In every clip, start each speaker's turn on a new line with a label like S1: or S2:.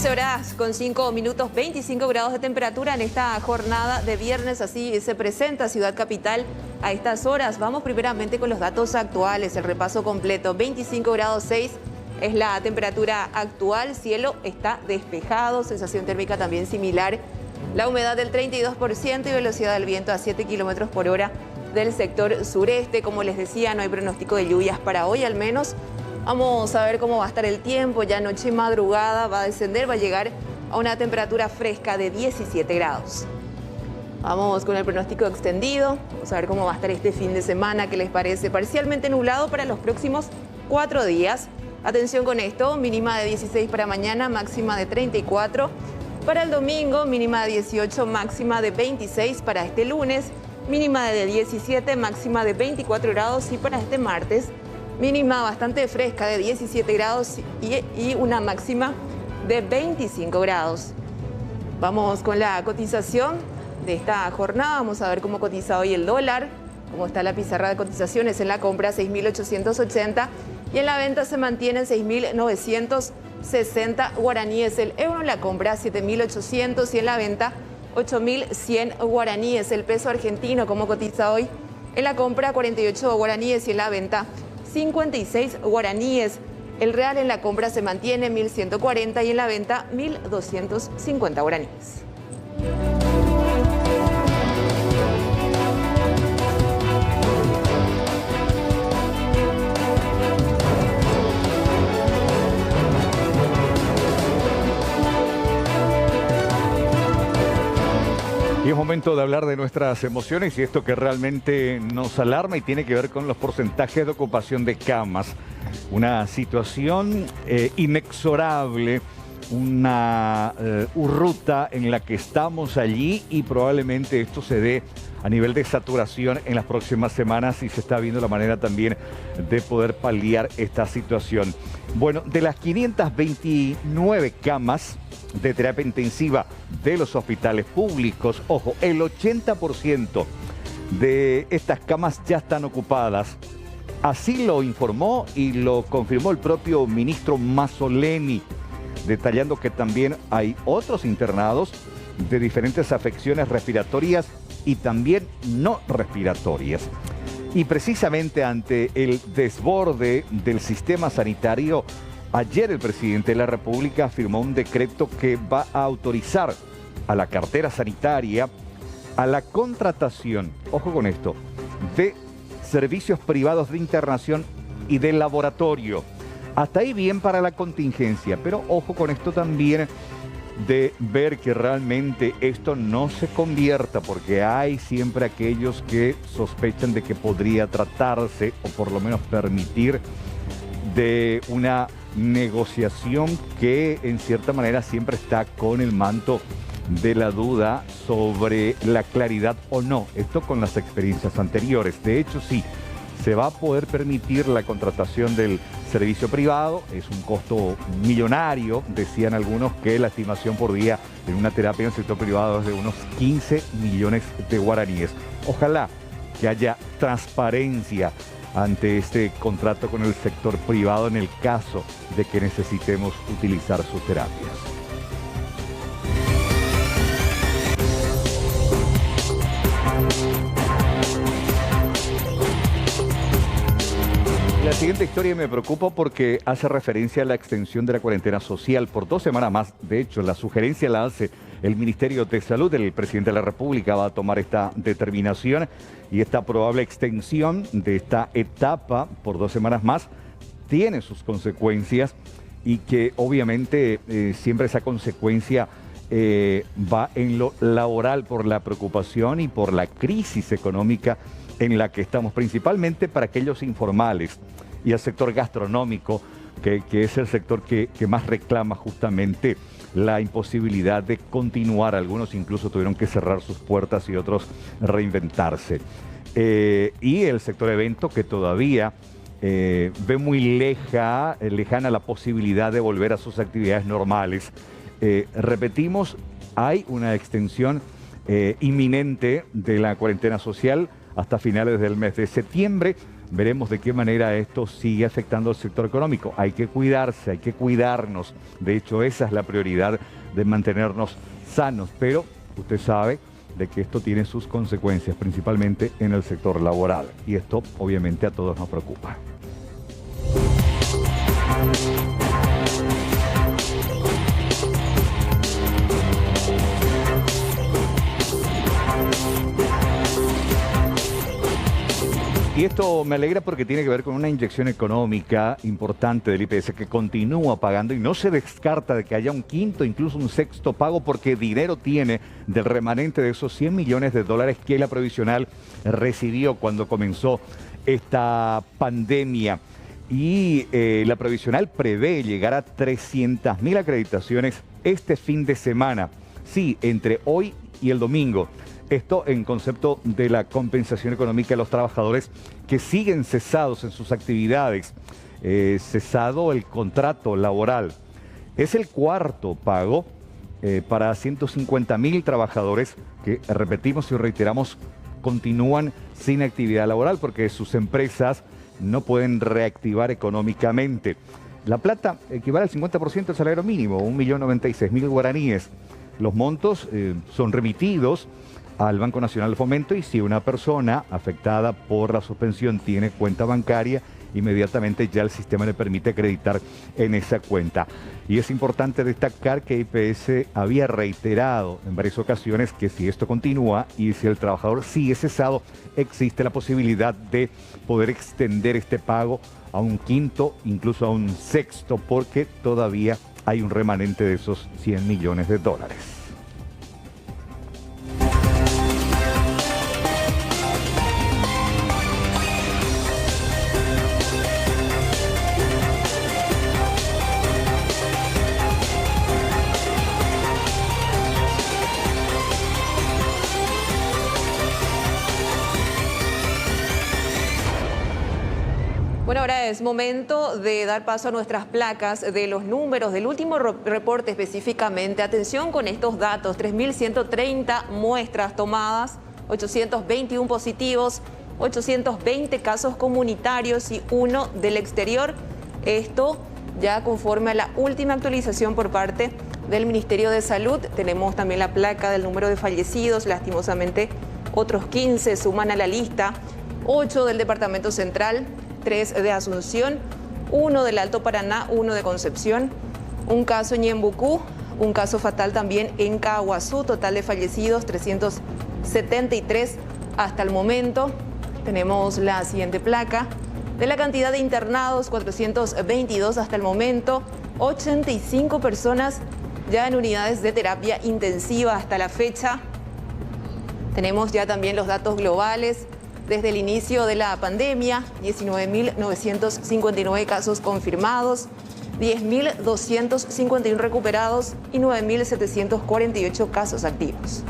S1: 13 horas con 5 minutos, 25 grados de temperatura en esta jornada de viernes. Así se presenta Ciudad Capital a estas horas. Vamos primeramente con los datos actuales, el repaso completo. 25 grados 6 es la temperatura actual, cielo está despejado, sensación térmica también similar. La humedad del 32% y velocidad del viento a 7 kilómetros por hora del sector sureste. Como les decía, no hay pronóstico de lluvias para hoy al menos. Vamos a ver cómo va a estar el tiempo. Ya noche y madrugada va a descender, va a llegar a una temperatura fresca de 17 grados. Vamos con el pronóstico extendido. Vamos a ver cómo va a estar este fin de semana. ¿Qué les parece? Parcialmente nublado para los próximos 4 días. Atención con esto, mínima de 16 para mañana, máxima de 34. Para el domingo, mínima de 18, máxima de 26 para este lunes. Mínima de 17, máxima de 24 grados. Y para este martes, mínima bastante fresca de 17 grados y una máxima de 25 grados. Vamos con la cotización de esta jornada. Vamos a ver cómo cotiza hoy el dólar, cómo está la pizarra de cotizaciones. En la compra 6.880 y en la venta se mantiene en 6.960 guaraníes. El euro en la compra 7.800 y en la venta 8.100 guaraníes. El peso argentino, cómo cotiza hoy, en la compra 48 guaraníes y en la venta 56 guaraníes. El real en la compra se mantiene 1.140 y en la venta 1.250 guaraníes.
S2: Y es momento de hablar de nuestras emociones y esto que realmente nos alarma y tiene que ver con los porcentajes de ocupación de camas. Una situación inexorable, una ruta en la que estamos allí y probablemente esto se dé a nivel de saturación en las próximas semanas y se está viendo la manera también de poder paliar esta situación. Bueno, de las 529 camas de terapia intensiva de los hospitales públicos, ojo, el 80% de estas camas ya están ocupadas. Así lo informó y lo confirmó el propio ministro Mazzoleni, detallando que también hay otros internados de diferentes afecciones respiratorias y también no respiratorias. Y precisamente ante el desborde del sistema sanitario, ayer el presidente de la República firmó un decreto que va a autorizar a la cartera sanitaria a la contratación, ojo con esto, de servicios privados de internación y de laboratorio. Hasta ahí bien para la contingencia, pero ojo con esto también de ver que realmente esto no se convierta, porque hay siempre aquellos que sospechan de que podría tratarse o por lo menos permitir de una negociación que en cierta manera siempre está con el manto de la duda sobre la claridad o no. Esto con las experiencias anteriores. De hecho, sí, se va a poder permitir la contratación del servicio privado. Es un costo millonario. Decían algunos que la estimación por día en una terapia en el sector privado es de unos 15 millones de guaraníes. Ojalá que haya transparencia ante este contrato con el sector privado en el caso de que necesitemos utilizar sus terapias. La siguiente historia me preocupa porque hace referencia a la extensión de la cuarentena social por 2 semanas más. De hecho, la sugerencia la hace el Ministerio de Salud. El presidente de la República va a tomar esta determinación y esta probable extensión de esta etapa por 2 semanas más tiene sus consecuencias y que obviamente siempre esa consecuencia va en lo laboral por la preocupación y por la crisis económica en la que estamos, principalmente para aquellos informales y el sector gastronómico, que es el sector que más reclama justamente la imposibilidad de continuar. Algunos incluso tuvieron que cerrar sus puertas y otros reinventarse. Y el sector evento, que todavía ve muy lejana la posibilidad de volver a sus actividades normales. Repetimos, hay una extensión inminente de la cuarentena social hasta finales del mes de septiembre. veremos de qué manera esto sigue afectando al sector económico. Hay que cuidarse, hay que cuidarnos. De hecho, esa es la prioridad de mantenernos sanos. Pero usted sabe de que esto tiene sus consecuencias, principalmente en el sector laboral. Y esto, obviamente, a todos nos preocupa. Y esto me alegra porque tiene que ver con una inyección económica importante del IPS que continúa pagando y no se descarta de que haya un quinto, incluso un sexto pago, porque dinero tiene del remanente de esos 100 millones de dólares que la provisional recibió cuando comenzó esta pandemia. Y la provisional prevé llegar a 300.000 acreditaciones este fin de semana. Sí, entre hoy y el domingo. Esto en concepto de la compensación económica de los trabajadores que siguen cesados en sus actividades, cesado el contrato laboral. Es el cuarto pago para 150.000 trabajadores que, repetimos y reiteramos, continúan sin actividad laboral porque sus empresas no pueden reactivar económicamente. La plata equivale al 50% del salario mínimo, 1.096.000 guaraníes. Los montos son remitidos al Banco Nacional de Fomento y si una persona afectada por la suspensión tiene cuenta bancaria, inmediatamente ya el sistema le permite acreditar en esa cuenta. Y es importante destacar que IPS había reiterado en varias ocasiones que si esto continúa y si el trabajador sigue cesado, existe la posibilidad de poder extender este pago a un quinto, incluso a un sexto, porque todavía hay un remanente de esos 100 millones de dólares.
S1: Bueno, ahora es momento de dar paso a nuestras placas de los números del último reporte específicamente. Atención con estos datos, 3.130 muestras tomadas, 821 positivos, 820 casos comunitarios y 1 del exterior. Esto ya conforme a la última actualización por parte del Ministerio de Salud. Tenemos también la placa del número de fallecidos, lastimosamente otros 15 suman a la lista, 8 del Departamento Central, 3 de Asunción, 1 del Alto Paraná, 1 de Concepción, un caso en Ñembucú, un caso fatal también en Caaguazú, total de fallecidos 373 hasta el momento. Tenemos la siguiente placa, de la cantidad de internados, 422 hasta el momento, 85 personas ya en unidades de terapia intensiva hasta la fecha. Tenemos ya también los datos globales. Desde el inicio de la pandemia, 19.959 casos confirmados, 10.251 recuperados y 9.748 casos activos.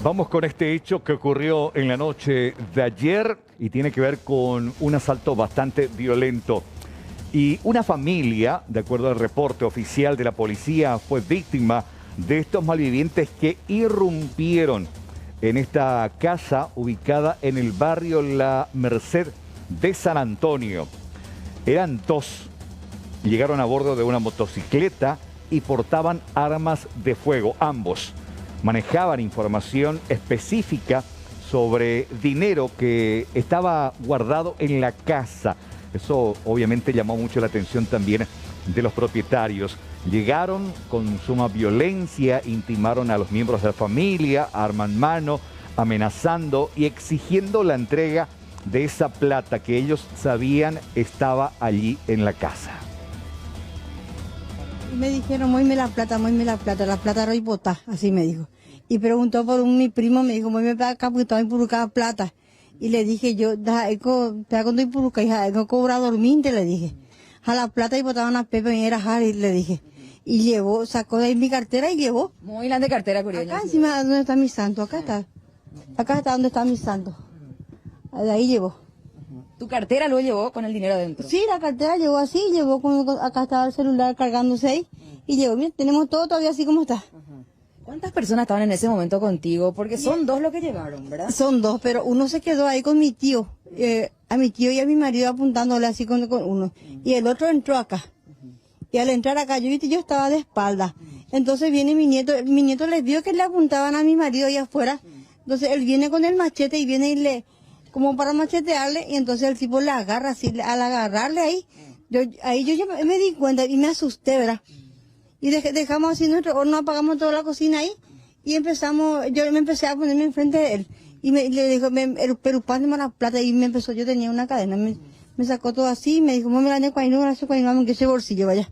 S2: Vamos con este hecho que ocurrió en la noche de ayer y tiene que ver con un asalto bastante violento. Y una familia, de acuerdo al reporte oficial de la policía, fue víctima de estos malvivientes que irrumpieron en esta casa ubicada en el barrio La Merced de San Antonio. Eran dos. Llegaron a bordo de una motocicleta y portaban armas de fuego. Ambos manejaban información específica sobre dinero que estaba guardado en la casa. Eso obviamente llamó mucho la atención también de los propietarios. Llegaron con suma violencia, intimaron a los miembros de la familia, arma en mano, amenazando y exigiendo la entrega de esa plata que ellos sabían estaba allí en la casa.
S3: Me dijeron, muéveme la plata, la plata no hay botar, así me dijo. Y preguntó por mi primo, me dijo, muéveme para acá porque estaba impurcada plata. Y le dije yo, te hago doy puruca, hija, cobra dorminte, le dije. A la plata y botaban a Pepe y era Harry, le dije. Y llevó, sacó de ahí mi cartera y llevó.
S4: Muy grande cartera, curiosa.
S3: Acá encima donde está mi santo, acá está. Acá está donde está mi santo. De ahí llevó.
S4: ¿Tu cartera lo llevó con el dinero adentro?
S3: Sí, la cartera llegó así, acá estaba el celular cargándose ahí. Y llegó, mira, tenemos todo todavía así como está.
S4: ¿Cuántas personas estaban en ese momento contigo? Porque son dos los que llegaron, ¿verdad?
S3: Son dos, pero uno se quedó ahí con mi tío. A mi tío y a mi marido apuntándole así con uno. Y el otro entró acá. Y al entrar acá, yo estaba de espalda. Entonces viene mi nieto les vio que le apuntaban a mi marido ahí afuera. Entonces él viene con el machete y viene y como para machetearle, y entonces el tipo le agarra así, al agarrarle ahí, yo ya me di cuenta y me asusté, ¿verdad? Y dejamos así nuestro horno, apagamos toda la cocina ahí, y yo me empecé a ponerme enfrente de él, y le dijo, pero pásame la plata, y me empezó, yo tenía una cadena, me sacó todo así, y me dijo, mami, la ne cuaino, que ese bolsillo, vaya.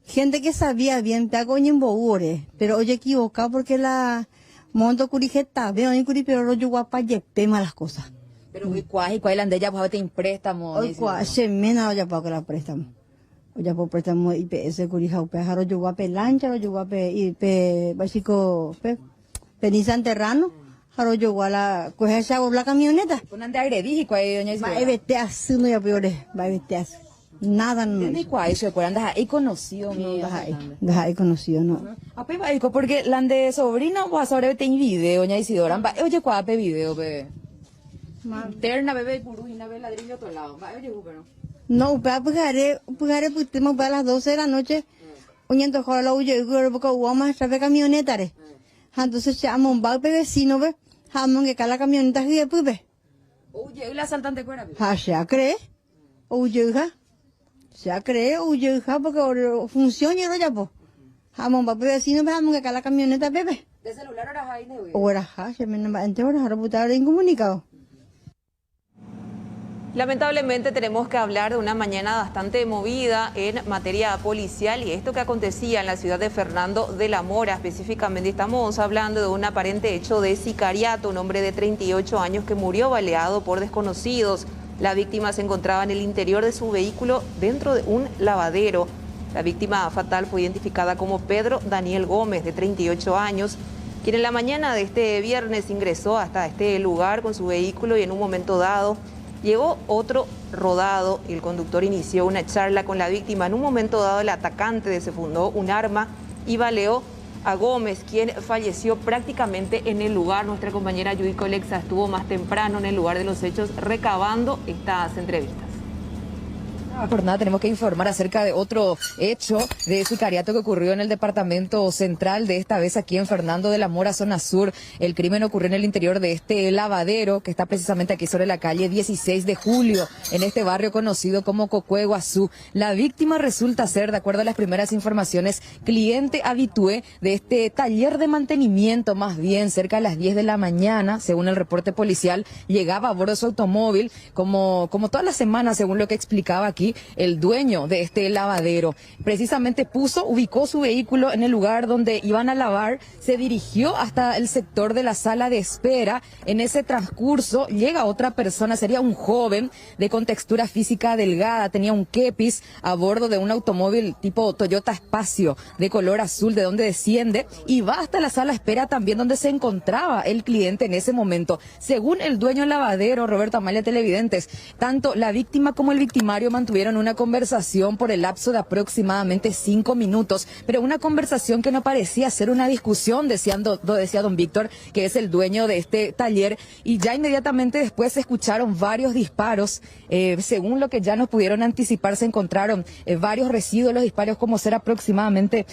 S3: Gente que sabía bien, te hago en bobure, pero oye, equivocado porque la monto curijeta, veo en curi, pero yo guapa, yepe malas cosas.
S4: Pero ¿cuál andella pues te préstamo?
S3: Hoy se mena ya para que la préstamo. Ya por préstamo IPS curija upe jaro yo guape lancha, yo guape IP básico pe Nissan Terrano, jaro yo guala coger esa la camioneta.
S4: Pues ande agredí cuál doña Isidora.
S3: Va vete así no ya peores, va vete así. Nada no.
S4: Ni cuál se acuerdan ahí conocido mi.
S3: Deja ahí conocido no.
S4: Ape va porque la de sobrina pues ahora te en video doña Isidora. Oye cuál pe video bebé. Interna bebé purujina ve ladrillo a otro lado. Va oye pero.
S3: No, pagare putemos para las 12 de la noche. Oyendo jola huye porque hubo más trafe camioneta re. Entonces llamamos un vecino ve. Jamón que cada camioneta y después ve.
S4: Oye, la saltante cuera.
S3: Se cree. Oye, se cree, oye, porque funciona y ya po. Jamón vecino ve jamón que cada camioneta bebe.
S4: De celular ahora hay de.
S3: Ahora se me va entre horas a reputar incomunicado.
S1: Lamentablemente tenemos que hablar de una mañana bastante movida en materia policial y esto que acontecía en la ciudad de Fernando de la Mora específicamente. Estamos hablando de un aparente hecho de sicariato, un hombre de 38 años que murió baleado por desconocidos. La víctima se encontraba en el interior de su vehículo dentro de un lavadero. La víctima fatal fue identificada como Pedro Daniel Gómez, de 38 años, quien en la mañana de este viernes ingresó hasta este lugar con su vehículo y en un momento dado llegó otro rodado y el conductor inició una charla con la víctima. En un momento dado el atacante desenfundó un arma y baleó a Gómez, quien falleció prácticamente en el lugar. Nuestra compañera Judy Colexa estuvo más temprano en el lugar de los hechos recabando estas entrevistas.
S4: Por nada, tenemos que informar acerca de otro hecho de sicariato que ocurrió en el departamento central, de esta vez aquí en Fernando de la Mora, zona sur. El crimen ocurrió en el interior de este lavadero que está precisamente aquí sobre la calle 16 de julio, en este barrio conocido como Cocue Guazú. La víctima resulta ser, de acuerdo a las primeras informaciones, cliente habitué de este taller de mantenimiento, más bien cerca de las 10 de la mañana, según el reporte policial, llegaba a bordo de su automóvil, como todas las semanas, según lo que explicaba aquí el dueño de este lavadero. Precisamente ubicó su vehículo en el lugar donde iban a lavar, se dirigió hasta el sector de la sala de espera. En ese transcurso llega otra persona, sería un joven de contextura física delgada, tenía un kepis a bordo de un automóvil tipo Toyota Espacio de color azul, de donde desciende y va hasta la sala de espera también donde se encontraba el cliente en ese momento. Según el dueño del lavadero, Roberto Amalia, televidentes, tanto la víctima como el victimario mantuvieron tuvieron una conversación por el lapso de aproximadamente 5 minutos, pero una conversación que no parecía ser una discusión, decía don Víctor, que es el dueño de este taller, y ya inmediatamente después se escucharon varios disparos. Según lo que ya nos pudieron anticipar, se encontraron varios residuos de los disparos, como ser aproximadamente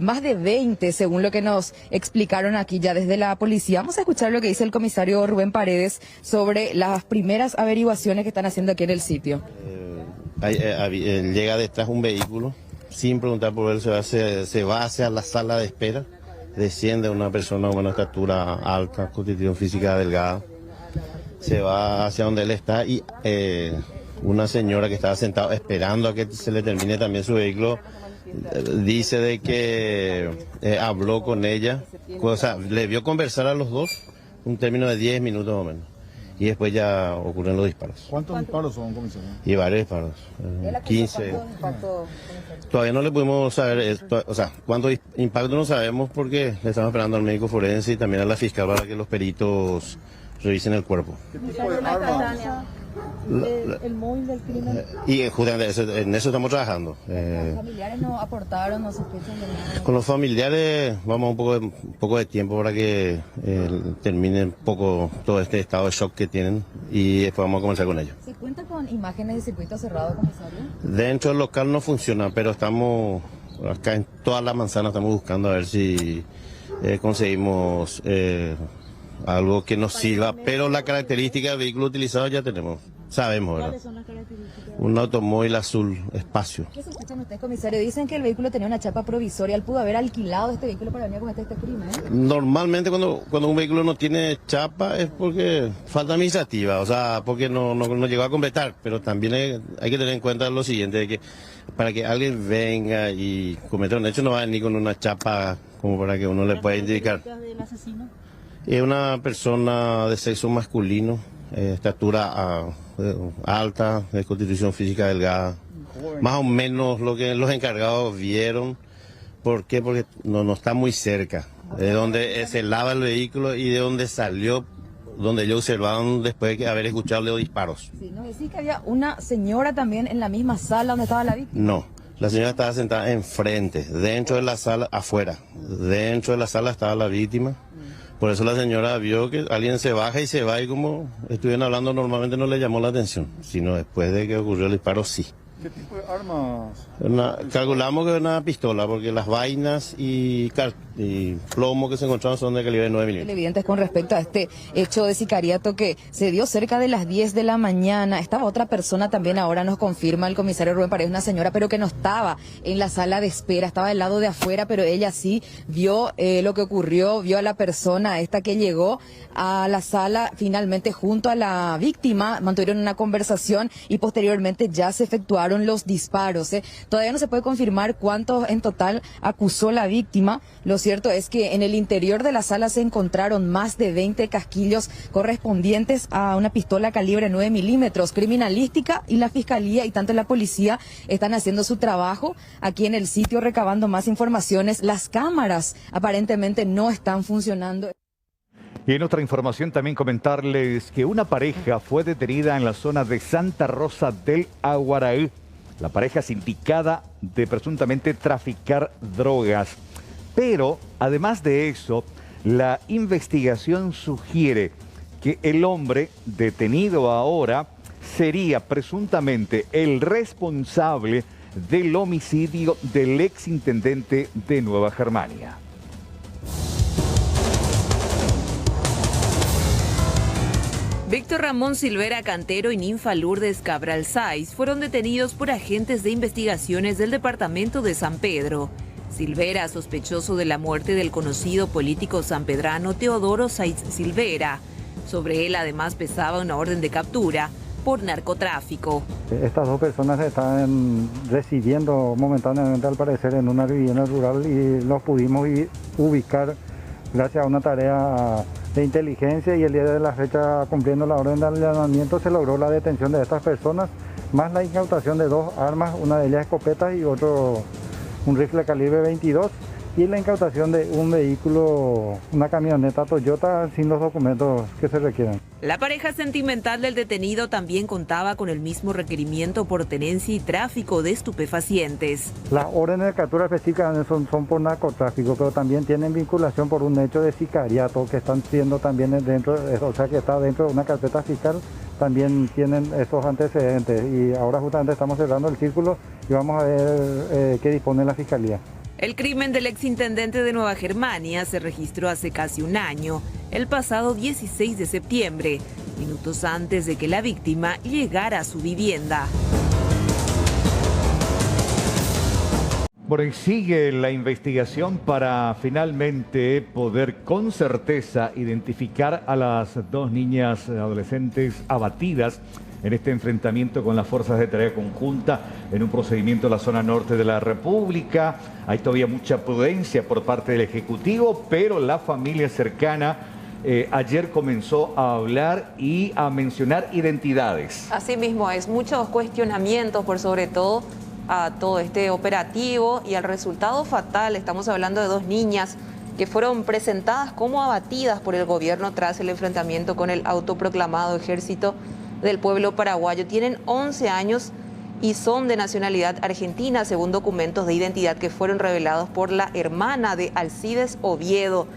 S4: más de 20, según lo que nos explicaron aquí ya desde la policía. Vamos a escuchar lo que dice el comisario Rubén Paredes sobre las primeras averiguaciones que están haciendo aquí en el sitio.
S5: Llega detrás un vehículo, sin preguntar por él, se va hacia la sala de espera, desciende una persona de buena estatura, alta, constitución física delgada, se va hacia donde él está y una señora que estaba sentada esperando a que se le termine también su vehículo, dice de que habló con ella, o sea, le vio conversar a los dos, un término de 10 minutos más o menos. Y después ya ocurren los disparos.
S6: ¿Cuántos disparos son, comisario?
S5: Y varios disparos, 15. Todavía no le pudimos saber, o sea, cuántos impactos no sabemos porque le estamos esperando al médico forense y también a la fiscal para que los peritos revisen el cuerpo.
S6: ¿Qué tipo de armas?
S3: El móvil del crimen.
S5: Y justamente en eso estamos trabajando.
S4: ¿Los familiares no aportaron, no sospechan de nada?
S5: Con los familiares vamos un poco de tiempo para que termine un poco todo este estado de shock que tienen y después vamos a comenzar con ellos.
S4: ¿Se cuenta con imágenes de circuito cerrado, comisario?
S5: Dentro del local no funciona, pero estamos acá en toda la manzana, estamos buscando a ver si conseguimos algo que nos sirva, pero la característica del vehículo utilizado ya tenemos, sabemos, ¿verdad?
S3: ¿Cuáles son las características?
S5: Un automóvil azul espacio.
S4: ¿Qué sospechan ustedes, comisario? Dicen que el vehículo tenía una chapa provisoria. Él pudo haber alquilado este vehículo para venir a cometer este crimen, ¿eh?
S5: Normalmente cuando un vehículo no tiene chapa es porque falta administrativa, o sea, porque no llegó a completar, pero también hay que tener en cuenta lo siguiente, de que para que alguien venga y cometa un hecho no va a venir con una chapa como para que uno le pueda indicar.
S3: ¿Del asesino?
S5: Es una persona de sexo masculino, estatura alta, de constitución física delgada. Más o menos lo que los encargados vieron. ¿Por qué? Porque no está muy cerca de donde se lava el vehículo y de donde salió, donde ellos observaron después de haber escuchado los disparos.
S4: Sí, ¿no decís que había una señora también en la misma sala donde estaba la víctima?
S5: No, la señora estaba sentada enfrente, dentro de la sala, afuera. Dentro de la sala estaba la víctima. Por eso la señora vio que alguien se baja y se va y como estuvieron hablando normalmente no le llamó la atención, sino después de que ocurrió el disparo sí.
S6: ¿Qué tipo de armas?
S5: Calculamos que es una pistola porque las vainas y plomo que se encontraron son de calibre 9 milímetros.
S4: Evidentes con respecto a este hecho de sicariato que se dio cerca de las 10 de la mañana. Estaba otra persona también, ahora nos confirma el comisario Rubén Paredes, una señora, pero que no estaba en la sala de espera, estaba del lado de afuera, pero ella sí vio lo que ocurrió, vio a la persona esta que llegó a la sala finalmente junto a la víctima, mantuvieron una conversación y posteriormente ya se efectuaron los disparos. Todavía no se puede confirmar cuántos en total acusó la víctima. Lo cierto es que en el interior de la sala se encontraron más de 20 casquillos correspondientes a una pistola calibre 9 milímetros. Criminalística y la fiscalía y tanto la policía están haciendo su trabajo aquí en el sitio recabando más informaciones. Las cámaras aparentemente no están funcionando.
S2: Y en otra información también comentarles que una pareja fue detenida en la zona de Santa Rosa del Aguaraí. La pareja es indicada de presuntamente traficar drogas. Pero, además de eso, la investigación sugiere que el hombre detenido ahora sería presuntamente el responsable del homicidio del exintendente de Nueva Germania.
S1: Víctor Ramón Silvera Cantero y Ninfa Lourdes Cabral Sáiz fueron detenidos por agentes de investigaciones del departamento de San Pedro. Silvera, sospechoso de la muerte del conocido político sanpedrano Teodoro Sáiz Silvera. Sobre él además pesaba una orden de captura por narcotráfico.
S7: Estas dos personas están residiendo momentáneamente al parecer en una vivienda rural y los pudimos ubicar gracias a una tarea de inteligencia y el día de la fecha, cumpliendo la orden de allanamiento, se logró la detención de estas personas, más la incautación de 2 armas, una de ellas escopetas y otro un rifle calibre 22, y la incautación de un vehículo, una camioneta Toyota sin los documentos que se requieren.
S1: La pareja sentimental del detenido también contaba con el mismo requerimiento por tenencia y tráfico de estupefacientes.
S7: Las órdenes de captura específicas son por narcotráfico, pero también tienen vinculación por un hecho de sicariato que están siendo también dentro, o sea que está dentro de una carpeta fiscal, también tienen esos antecedentes y ahora justamente estamos cerrando el círculo y vamos a ver qué dispone la fiscalía.
S1: El crimen del exintendente de Nueva Germania se registró hace casi un año, el pasado 16 de septiembre, minutos antes de que la víctima llegara a su vivienda.
S2: Bueno, y sigue la investigación para finalmente poder con certeza identificar a las dos niñas adolescentes abatidas en este enfrentamiento con las fuerzas de tarea conjunta en un procedimiento en la zona norte de la República. Hay todavía mucha prudencia por parte del Ejecutivo, pero la familia cercana ayer comenzó a hablar y a mencionar identidades.
S1: Así mismo es, muchos cuestionamientos por sobre todo a todo este operativo y al resultado fatal. Estamos hablando de dos niñas que fueron presentadas como abatidas por el gobierno tras el enfrentamiento con el autoproclamado Ejército del Pueblo Paraguayo. Tienen 11 años y son de nacionalidad argentina, según documentos de identidad que fueron revelados por la hermana de Alcides Oviedo.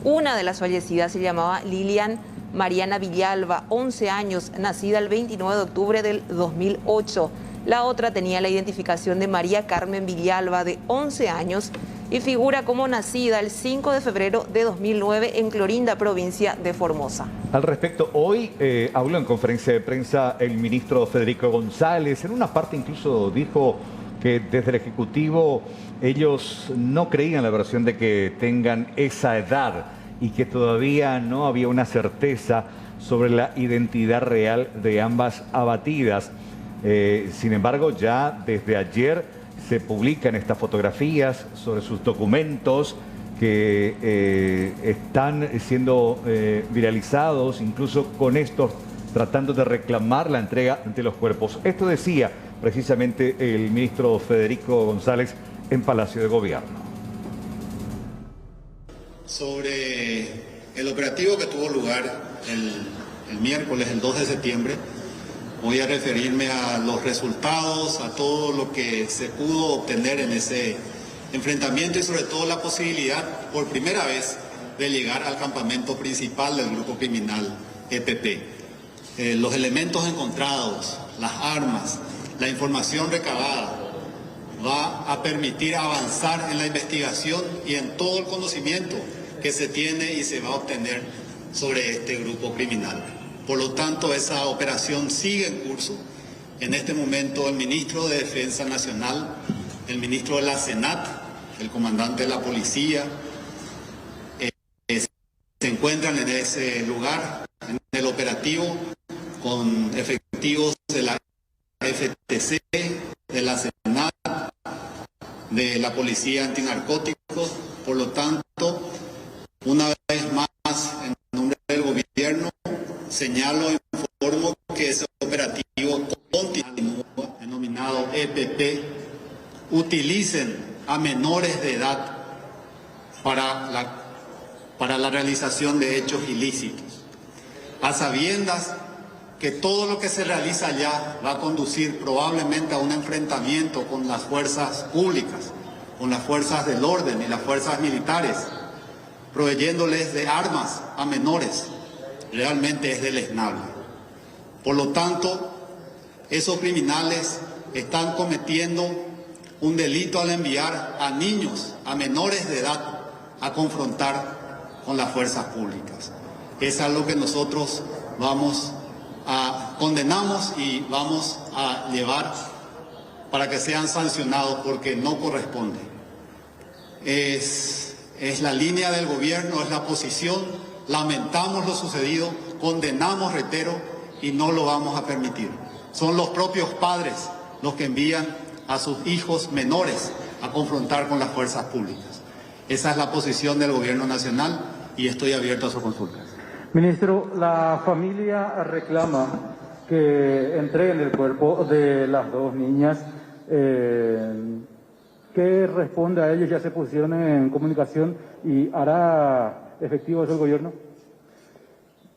S1: Una de las fallecidas se llamaba Lilian Mariana Villalba, 11 años, nacida el 29 de octubre del 2008. La otra tenía la identificación de María Carmen Villalba, de 11 años, y figura como nacida el 5 de febrero de 2009 en Clorinda, provincia de Formosa.
S2: Al respecto, hoy habló en conferencia de prensa el ministro Federico González. En una parte incluso dijo que desde el Ejecutivo ellos no creían la versión de que tengan esa edad y que todavía no había una certeza sobre la identidad real de ambas abatidas. Sin embargo, ya desde ayer se publican estas fotografías sobre sus documentos que están siendo viralizados, incluso con estos tratando de reclamar la entrega de los cuerpos. Esto decía precisamente el ministro Federico González en Palacio de Gobierno.
S8: Sobre el operativo que tuvo lugar el miércoles, el 2 de septiembre, voy a referirme a los resultados, a todo lo que se pudo obtener en ese enfrentamiento y sobre todo la posibilidad, por primera vez, de llegar al campamento principal del grupo criminal EPP. Los elementos encontrados, las armas, la información recabada, va a permitir avanzar en la investigación y en todo el conocimiento que se tiene y se va a obtener sobre este grupo criminal. Por lo tanto, esa operación sigue en curso. En este momento, el ministro de Defensa Nacional, el ministro de la Senat, el comandante de la policía, se encuentran en ese lugar, en el operativo, con efectivos de la FTC, de la Senat, de la Policía Antinarcóticos. Por lo tanto, una vez más, en nombre del gobierno, señalo e informo que ese operativo continúa, denominado EPP, utilicen a menores de edad para la realización de hechos ilícitos, a sabiendas que todo lo que se realiza allá va a conducir probablemente a un enfrentamiento con las fuerzas públicas, con las fuerzas del orden y las fuerzas militares, proveyéndoles de armas a menores. Realmente es deleznable. Por lo tanto, esos criminales están cometiendo un delito al enviar a niños, a menores de edad, a confrontar con las fuerzas públicas. Es algo que nosotros condenamos y vamos a llevar para que sean sancionados porque no corresponde. Es la línea del gobierno, es la posición. Lamentamos lo sucedido, condenamos, reitero, y no lo vamos a permitir. Son los propios padres los que envían a sus hijos menores a confrontar con las fuerzas públicas. Esa es la posición del gobierno nacional y estoy abierto a su consulta.
S7: Ministro, la familia reclama que entreguen el cuerpo de las dos niñas. ¿Qué responde a ellos? ¿Ya se pusieron en comunicación y hará efectivo eso el gobierno?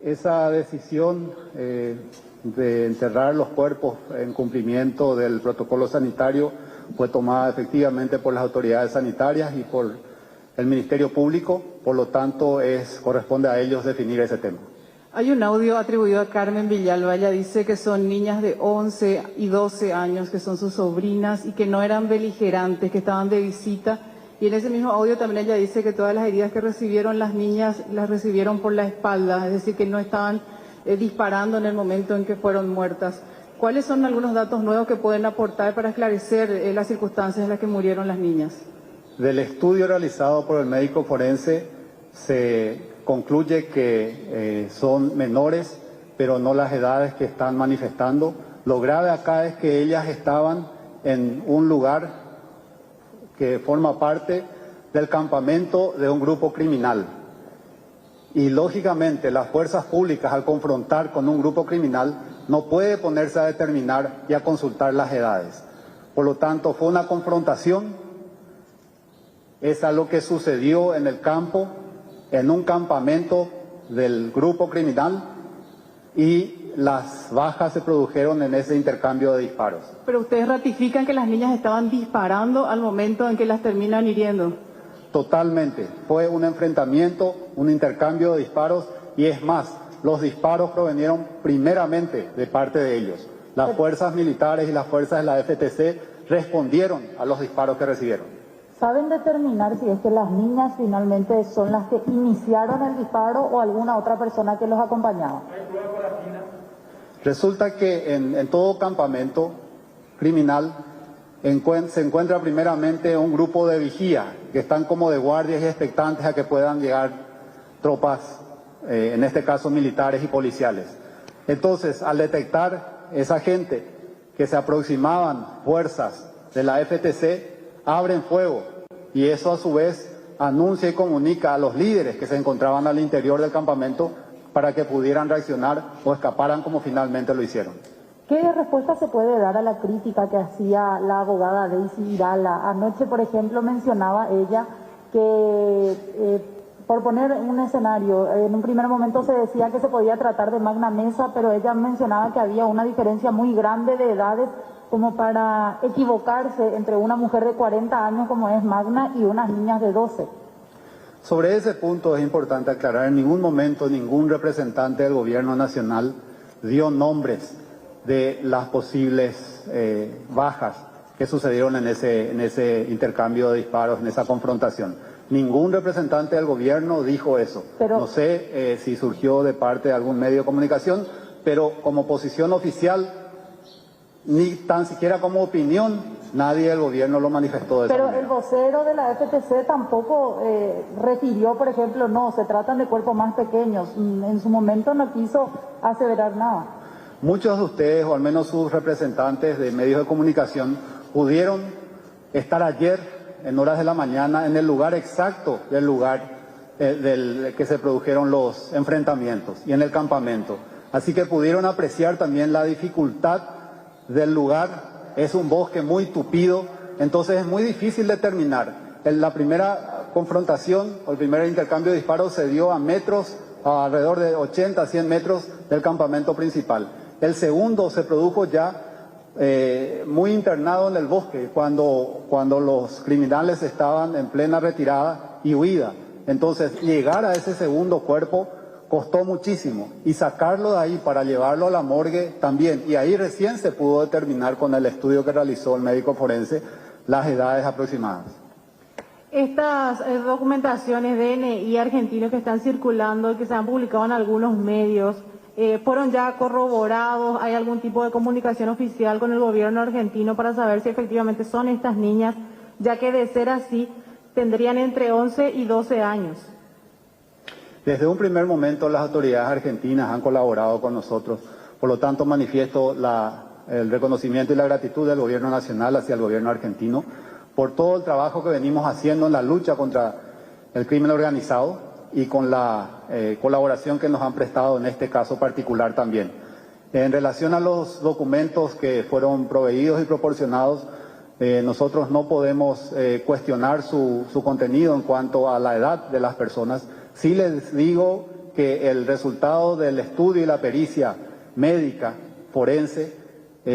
S9: Esa decisión de enterrar los cuerpos en cumplimiento del protocolo sanitario fue tomada efectivamente por las autoridades sanitarias y por el Ministerio Público, por lo tanto corresponde a ellos definir ese tema.
S10: Hay un audio atribuido a Carmen Villalba. Ella dice que son niñas de 11 y 12 años, que son sus sobrinas y que no eran beligerantes, que estaban de visita. Y en ese mismo audio también ella dice que todas las heridas que recibieron las niñas las recibieron por la espalda, es decir, que no estaban disparando en el momento en que fueron muertas. ¿Cuáles son algunos datos nuevos que pueden aportar para esclarecer las circunstancias en las que murieron las niñas?
S9: Del estudio realizado por el médico forense se concluye que son menores, pero no las edades que están manifestando. Lo grave acá es que ellas estaban en un lugar que forma parte del campamento de un grupo criminal. Y lógicamente las fuerzas públicas, al confrontar con un grupo criminal, no puede ponerse a determinar y a consultar las edades. Por lo tanto, fue una confrontación. Es algo que sucedió en el campo, en un campamento del grupo criminal, y las bajas se produjeron en ese intercambio de disparos.
S10: Pero ustedes ratifican que las niñas estaban disparando al momento en que las terminan hiriendo.
S9: Totalmente. Fue un enfrentamiento, un intercambio de disparos, y es más, los disparos provenieron primeramente de parte de ellos. Las fuerzas militares y las fuerzas de la FTC respondieron a los disparos que recibieron.
S11: ¿Saben determinar si es que las niñas finalmente son las que iniciaron el disparo o alguna otra persona que los acompañaba?
S9: Resulta que en todo campamento criminal se encuentra primeramente un grupo de vigía, que están como de guardias y expectantes a que puedan llegar tropas, en este caso militares y policiales. Entonces, al detectar esa gente que se aproximaban fuerzas de la FTC, abren fuego, y eso a su vez anuncia y comunica a los líderes que se encontraban al interior del campamento para que pudieran reaccionar o escaparan como finalmente lo hicieron.
S11: ¿Qué respuesta se puede dar a la crítica que hacía la abogada Daisy Irala? Anoche, por ejemplo, mencionaba ella que, por poner un escenario, en un primer momento se decía que se podía tratar de Magna Mesa, pero ella mencionaba que había una diferencia muy grande de edades como para equivocarse entre una mujer de 40 años como es Magna y unas niñas de 12.
S9: Sobre ese punto es importante aclarar, en ningún momento ningún representante del gobierno nacional dio nombres de las posibles bajas que sucedieron en ese intercambio de disparos, en esa confrontación. Ningún representante del gobierno dijo eso. Pero no sé si surgió de parte de algún medio de comunicación, pero como posición oficial, ni tan siquiera como opinión, nadie del gobierno lo manifestó de esa manera.
S11: Pero el vocero de la FTC tampoco refirió, por ejemplo, no, se tratan de cuerpos más pequeños. En su momento no quiso aseverar nada.
S9: Muchos de ustedes, o al menos sus representantes de medios de comunicación, pudieron estar ayer en horas de la mañana en el lugar exacto del lugar del que se produjeron los enfrentamientos y en el campamento. Así que pudieron apreciar también la dificultad del lugar. Es un bosque muy tupido, entonces es muy difícil determinar. La primera confrontación o el primer intercambio de disparos se dio a metros, a alrededor de 80, 100 metros del campamento principal. El segundo se produjo ya muy internado en el bosque, cuando los criminales estaban en plena retirada y huida. Entonces, llegar a ese segundo cuerpo costó muchísimo, y sacarlo de ahí para llevarlo a la morgue también. Y ahí recién se pudo determinar, con el estudio que realizó el médico forense, las edades aproximadas.
S10: Estas documentaciones de DNI argentinos que están circulando, que se han publicado en algunos medios, ¿fueron ya corroborados? ¿Hay algún tipo de comunicación oficial con el gobierno argentino para saber si efectivamente son estas niñas, ya que de ser así tendrían entre 11 y 12 años?
S9: Desde un primer momento las autoridades argentinas han colaborado con nosotros, por lo tanto manifiesto el reconocimiento y la gratitud del gobierno nacional hacia el gobierno argentino por todo el trabajo que venimos haciendo en la lucha contra el crimen organizado y con la colaboración que nos han prestado en este caso particular también. En relación a los documentos que fueron proveídos y proporcionados, nosotros no podemos cuestionar su contenido en cuanto a la edad de las personas. Sí les digo que el resultado del estudio y la pericia médica forense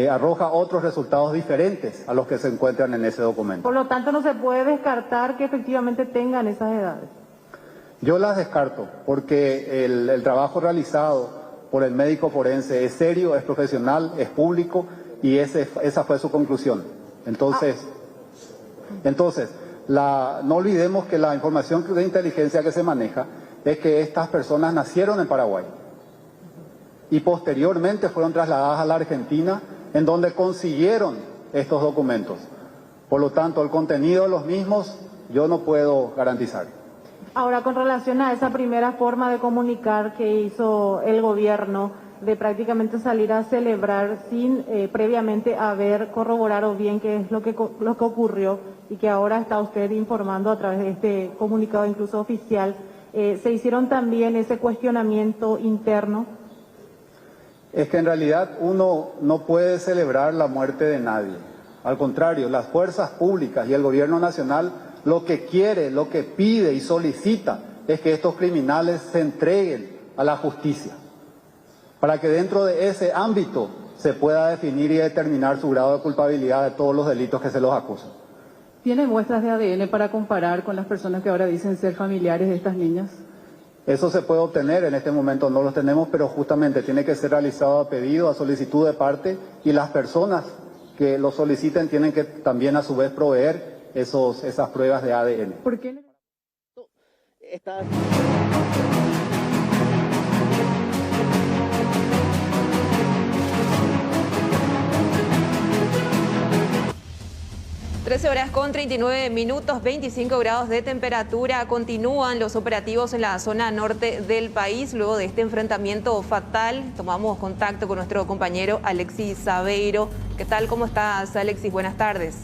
S9: arroja otros resultados diferentes a los que se encuentran en ese documento.
S10: Por lo tanto, no se puede descartar que efectivamente tengan esas edades.
S9: Yo las descarto porque el trabajo realizado por el médico forense es serio, es profesional, es público y esa fue su conclusión. Entonces, no olvidemos que la información de inteligencia que se maneja es que estas personas nacieron en Paraguay y posteriormente fueron trasladadas a la Argentina, en donde consiguieron estos documentos. Por lo tanto, el contenido de los mismos yo no puedo garantizar.
S10: Ahora, con relación a esa primera forma de comunicar que hizo el gobierno, de prácticamente salir a celebrar sin previamente haber corroborado bien qué es lo que ocurrió y que ahora está usted informando a través de este comunicado incluso oficial, ¿se hicieron también ese cuestionamiento interno?
S9: Es que en realidad uno no puede celebrar la muerte de nadie. Al contrario, las fuerzas públicas y el gobierno nacional lo que quiere, lo que pide y solicita es que estos criminales se entreguen a la justicia, para que dentro de ese ámbito se pueda definir y determinar su grado de culpabilidad de todos los delitos que se los acusan.
S10: ¿Tiene muestras de ADN para comparar con las personas que ahora dicen ser familiares de estas niñas?
S9: Eso se puede obtener, en este momento no los tenemos, pero justamente tiene que ser realizado a pedido, a solicitud de parte, y las personas que lo soliciten tienen que también a su vez proveer esas pruebas de ADN.
S10: ¿Por qué?
S12: Está...
S1: 13 horas con 39 minutos, 25 grados de temperatura. Continúan los operativos en la zona norte del país. Luego de este enfrentamiento fatal, tomamos contacto con nuestro compañero Alexis Saveiro. ¿Qué tal? ¿Cómo estás, Alexis? Buenas tardes.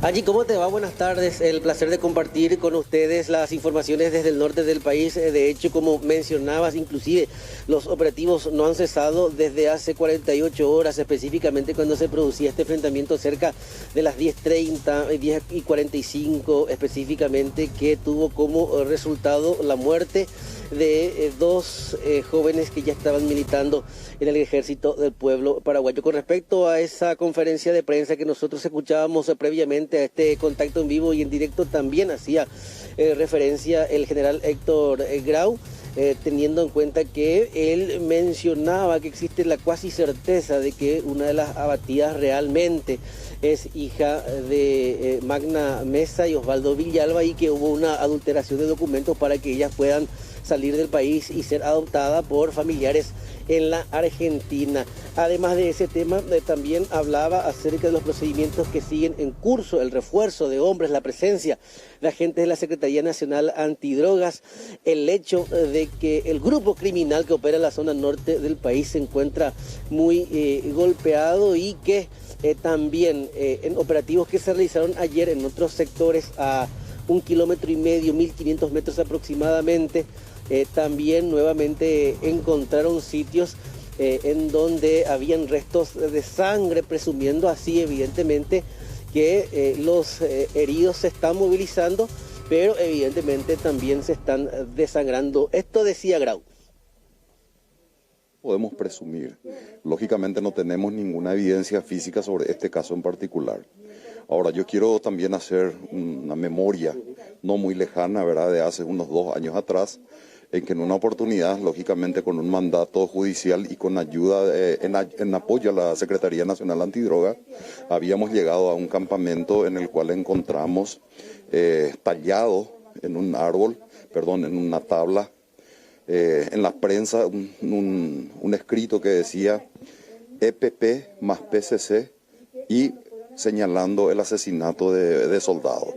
S12: Allí, ¿cómo te va? Buenas tardes. El placer de compartir con ustedes las informaciones desde el norte del país. De hecho, como mencionabas, inclusive los operativos no han cesado desde hace 48 horas, específicamente cuando se producía este enfrentamiento cerca de las 10:30, 10:45 específicamente, que tuvo como resultado la muerte de dos jóvenes que ya estaban militando en el Ejército del Pueblo Paraguayo. Con respecto a esa conferencia de prensa que nosotros escuchábamos previamente a este contacto en vivo y en directo, también hacía referencia el general Héctor Grau, teniendo en cuenta que él mencionaba que existe la cuasi certeza de que una de las abatidas realmente es hija de Magna Mesa y Osvaldo Villalba, y que hubo una adulteración de documentos para que ellas puedan salir del país y ser adoptada por familiares en la Argentina. Además de ese tema, también hablaba acerca de los procedimientos que siguen en curso, el refuerzo de hombres, la presencia de agentes de la Secretaría Nacional Antidrogas, el hecho de que el grupo criminal que opera en la zona norte del país se encuentra muy golpeado, y que también en operativos que se realizaron ayer en otros sectores a 1,5 kilómetros, 1.500 metros aproximadamente, también nuevamente encontraron sitios en donde habían restos de sangre, presumiendo así evidentemente que los heridos se están movilizando, pero evidentemente también se están desangrando. Esto decía Grau.
S13: Podemos presumir. Lógicamente no tenemos ninguna evidencia física sobre este caso en particular. Ahora, yo quiero también hacer una memoria no muy lejana, ¿verdad?, de hace unos 2 años atrás, en que en una oportunidad, lógicamente con un mandato judicial y con ayuda, en apoyo a la Secretaría Nacional Antidroga, habíamos llegado a un campamento en el cual encontramos tallado en un árbol, en una tabla, en la prensa, un escrito que decía EPP más PCC, y señalando el asesinato de soldados.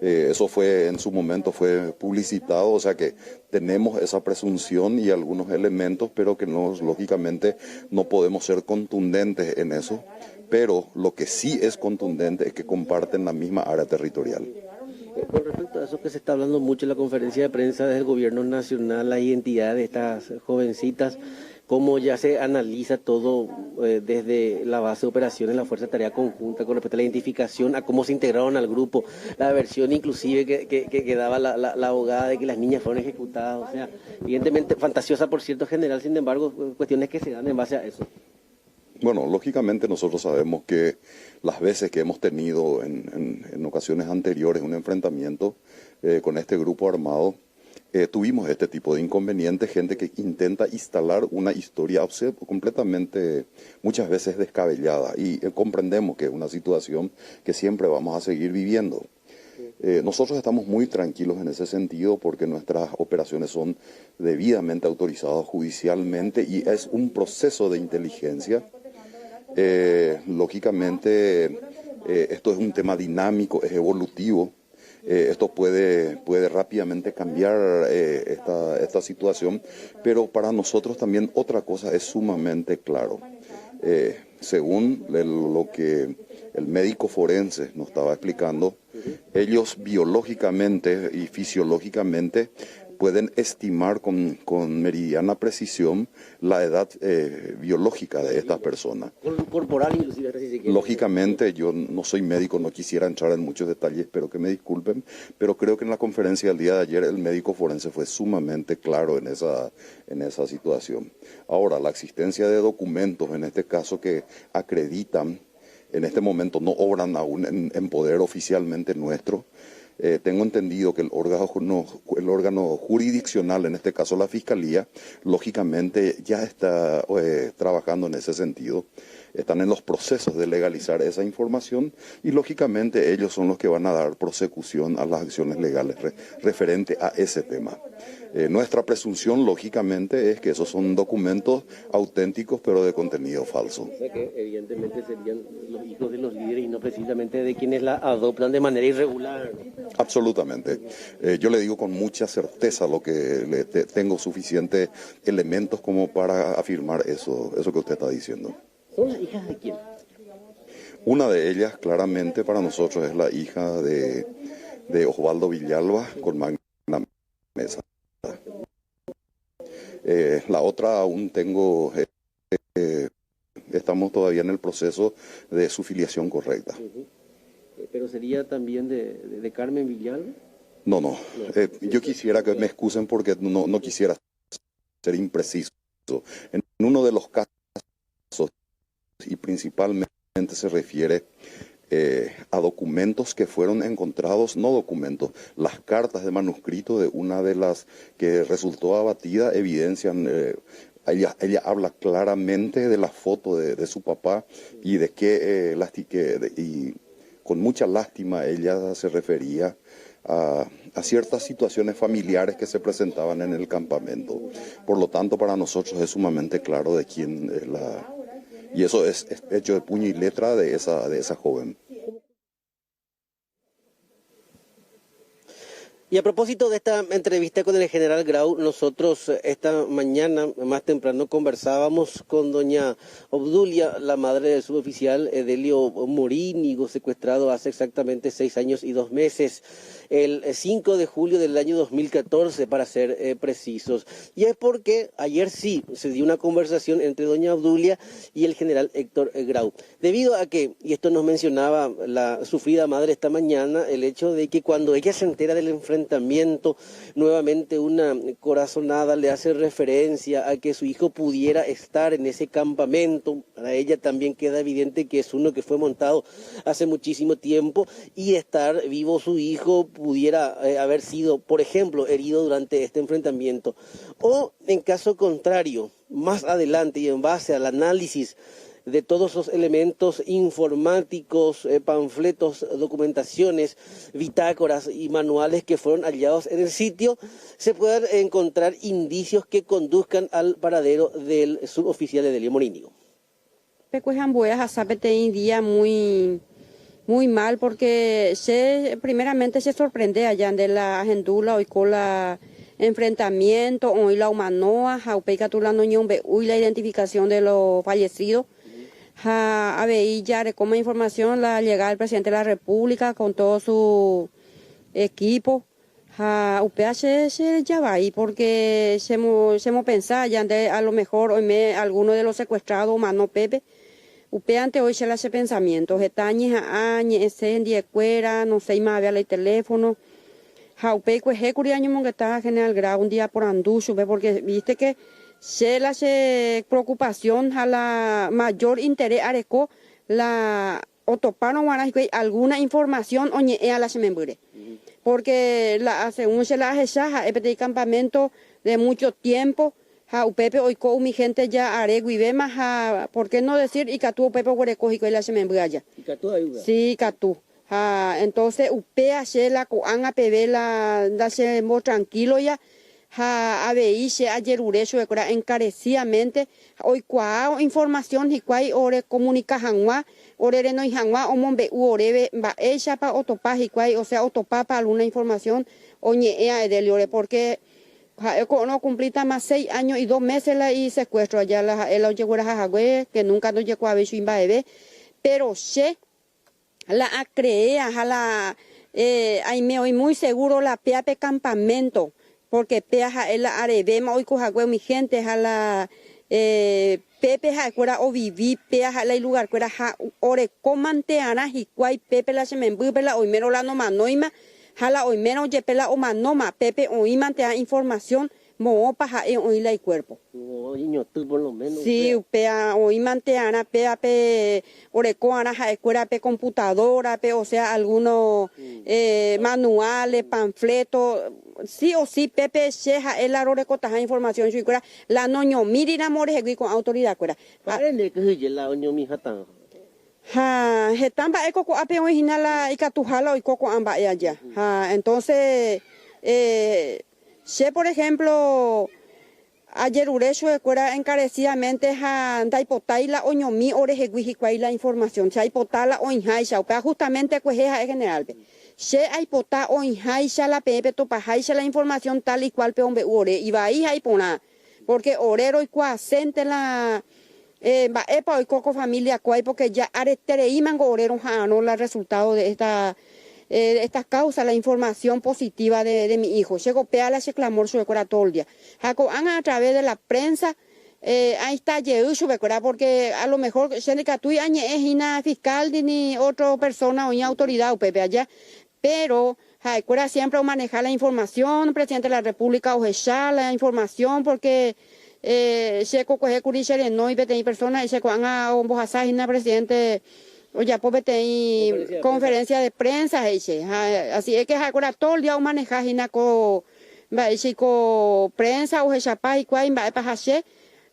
S13: Eso fue, en su momento fue publicitado, o sea que tenemos esa presunción y algunos elementos, pero que lógicamente no podemos ser contundentes en eso. Pero lo que sí es contundente es que comparten la misma área territorial.
S12: Con respecto a eso que se está hablando mucho en la conferencia de prensa del gobierno nacional, la identidad de estas jovencitas, cómo ya se analiza todo desde la base de operaciones, la Fuerza de Tarea Conjunta, con respecto a la identificación, a cómo se integraron al grupo, la versión inclusive que daba la abogada de que las niñas fueron ejecutadas, o sea, evidentemente fantasiosa por cierto general, sin embargo, cuestiones que se dan en base a eso.
S13: Bueno, lógicamente nosotros sabemos que las veces que hemos tenido en ocasiones anteriores un enfrentamiento con este grupo armado, tuvimos este tipo de inconvenientes, gente que intenta instalar una historia completamente, muchas veces descabellada, y comprendemos que es una situación que siempre vamos a seguir viviendo. Nosotros estamos muy tranquilos en ese sentido porque nuestras operaciones son debidamente autorizadas judicialmente y es un proceso de inteligencia. Lógicamente, esto es un tema dinámico, es evolutivo. Esto puede rápidamente cambiar esta situación, pero para nosotros también otra cosa es sumamente claro. Según lo que el médico forense nos estaba explicando, ellos biológicamente y fisiológicamente pueden estimar con meridiana precisión la edad biológica de estas personas.
S12: Corporal inclusive, si se quiere.
S13: Lógicamente, yo no soy médico, no quisiera entrar en muchos detalles, espero que me disculpen, pero creo que en la conferencia del día de ayer el médico forense fue sumamente claro en esa situación. Ahora, la existencia de documentos, en este caso, que acreditan, en este momento no obran aún en poder oficialmente nuestro. Tengo entendido que el órgano jurisdiccional, en este caso la Fiscalía, lógicamente ya está trabajando en ese sentido. Están en los procesos de legalizar esa información y lógicamente ellos son los que van a dar prosecución a las acciones legales referente a ese tema. Nuestra presunción, lógicamente, es que esos son documentos auténticos pero de contenido falso.
S12: O sea que evidentemente serían los hijos de los líderes y no precisamente de quienes la adoptan de manera irregular.
S13: Absolutamente. Yo le digo con mucha certeza lo que tengo suficientes elementos como para afirmar eso que usted está diciendo.
S12: ¿Son las hijas de quién?
S13: Una de ellas, claramente, para nosotros es la hija de Osvaldo Villalba con Magna Mesa. La otra aún tengo, estamos todavía en el proceso de su filiación correcta.
S12: ¿Pero sería también de Carmen Villalba?
S13: No. Yo quisiera que me excusen porque no quisiera ser impreciso. En uno de los casos, y principalmente se refiere a documentos que fueron encontrados, no documentos, las cartas de manuscrito de una de las que resultó abatida evidencian, ella habla claramente de la foto de su papá y de que, y con mucha lástima ella se refería a ciertas situaciones familiares que se presentaban en el campamento. Por lo tanto, para nosotros es sumamente claro de quién es la... Y eso es hecho de puño y letra de esa joven.
S12: Y a propósito de esta entrevista con el general Grau, nosotros esta mañana más temprano conversábamos con doña Obdulia, la madre del suboficial Edelio Morínigo, secuestrado hace exactamente 6 años y 2 meses, el 5 de julio del año 2014, para ser precisos. Y es porque ayer sí se dio una conversación entre doña Obdulia y el general Héctor Grau. Debido a que, y esto nos mencionaba la sufrida madre esta mañana, el hecho de que cuando ella se entera del enfrentamiento, nuevamente una corazonada le hace referencia a que su hijo pudiera estar en ese campamento. Para ella también queda evidente que es uno que fue montado hace muchísimo tiempo y estar vivo su hijo pudiera haber sido, por ejemplo, herido durante este enfrentamiento. O en caso contrario, más adelante y en base al análisis de todos los elementos informáticos, panfletos, documentaciones, bitácoras y manuales que fueron hallados en el sitio, se pueden encontrar indicios que conduzcan al paradero del suboficial Edelio Morínigo.
S14: Día muy mal porque primeramente se sorprende allá de la agendula hoy con la enfrentamiento, hoy la humanoa, hoy la identificación de los fallecidos. A ver, ya como información la llegada del presidente de la República con todo su equipo, UPH ya va ahí porque se me pensaba ya a lo mejor hoy alguno de los secuestrados, mano Pepe, UPE ante hoy se le hace pensamientos, estañes a años, ese en día cuera, no sé, más había el teléfono. UPE que curiaño monga está General Grau un día por Andúcho, porque viste que se le hace preocupación a la mayor interés areco la otopano alguna información oñe a la semembure. Porque según se la hace ya, este campamento de mucho tiempo, Upepe hoy con mi gente ya arego y más, ¿por qué no decir y catú Upepe huereco y la semembure allá? Sí, catú. Entonces Upea se la coan a pebe la se mo tranquilo ya. A veise ayer ureso encarecidamente hoy cuá información y cuá ore comunica hanwa ore no hanwa o mombe ore va ella pa otopa y cuá o sea otopa para alguna información oñe ea de ore porque no cumplita más 6 años y 2 meses la y secuestro allá la llegó a que nunca nos llegó a ver su bebé pero se la crea a la ahí me hoy muy seguro la peape campamento porque peaja el arebema hoy coja mi gente a la pepe ja cuera o viví peaja la lugar cuera ja ore comanteana y cuai pepe la se me la hoy menos la no manoima jala hoy menos ye pela o manoma pepe hoy mantea información mo paja hoy la cuerpo por lo menos sí pea hoy manteana pea pe ore coana ja cuera pe computadora pe o sea algunos manuales panfletos sí o sí Pepe Sheja el arore cotaja información si cuera la noño miri namores con autoridad cuera parece que la noño mi jatan hetamba eco ape original la ikatujala y coco amba allá entonces sé por ejemplo ayer urecho de cuera encarecidamente daipotai la oño mi orejeguiji cuai la información se aipotala oinjaisha justamente cuejeja es general se aipota oinjaisha la pepe topajaisha la información tal y cual peombe ore y va ahí aipona porque orero y cuacente la va epa hoy coco familia cuai porque ya aretere mango orero no la resultado de estas causas, la información positiva de mi hijo. Llegó peala ese clamor sobre cuera todo el día. Jaco a través de la prensa, ahí está Yeushu, porque a lo mejor se le catui añe es una fiscal ni otra persona o una autoridad o pepe allá, pero cuera siempre manejar la información, presidente de la República o la información, porque se coge curisere no y vete personas y se coan a un bojasajina presidente. Oye, pues vete conferencia de prensa, así es que ahora todo el día manejar con prensa o chapa y cuál va a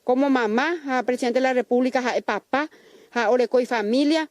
S14: como mamá, presidente de la República, papá, oreco y familia,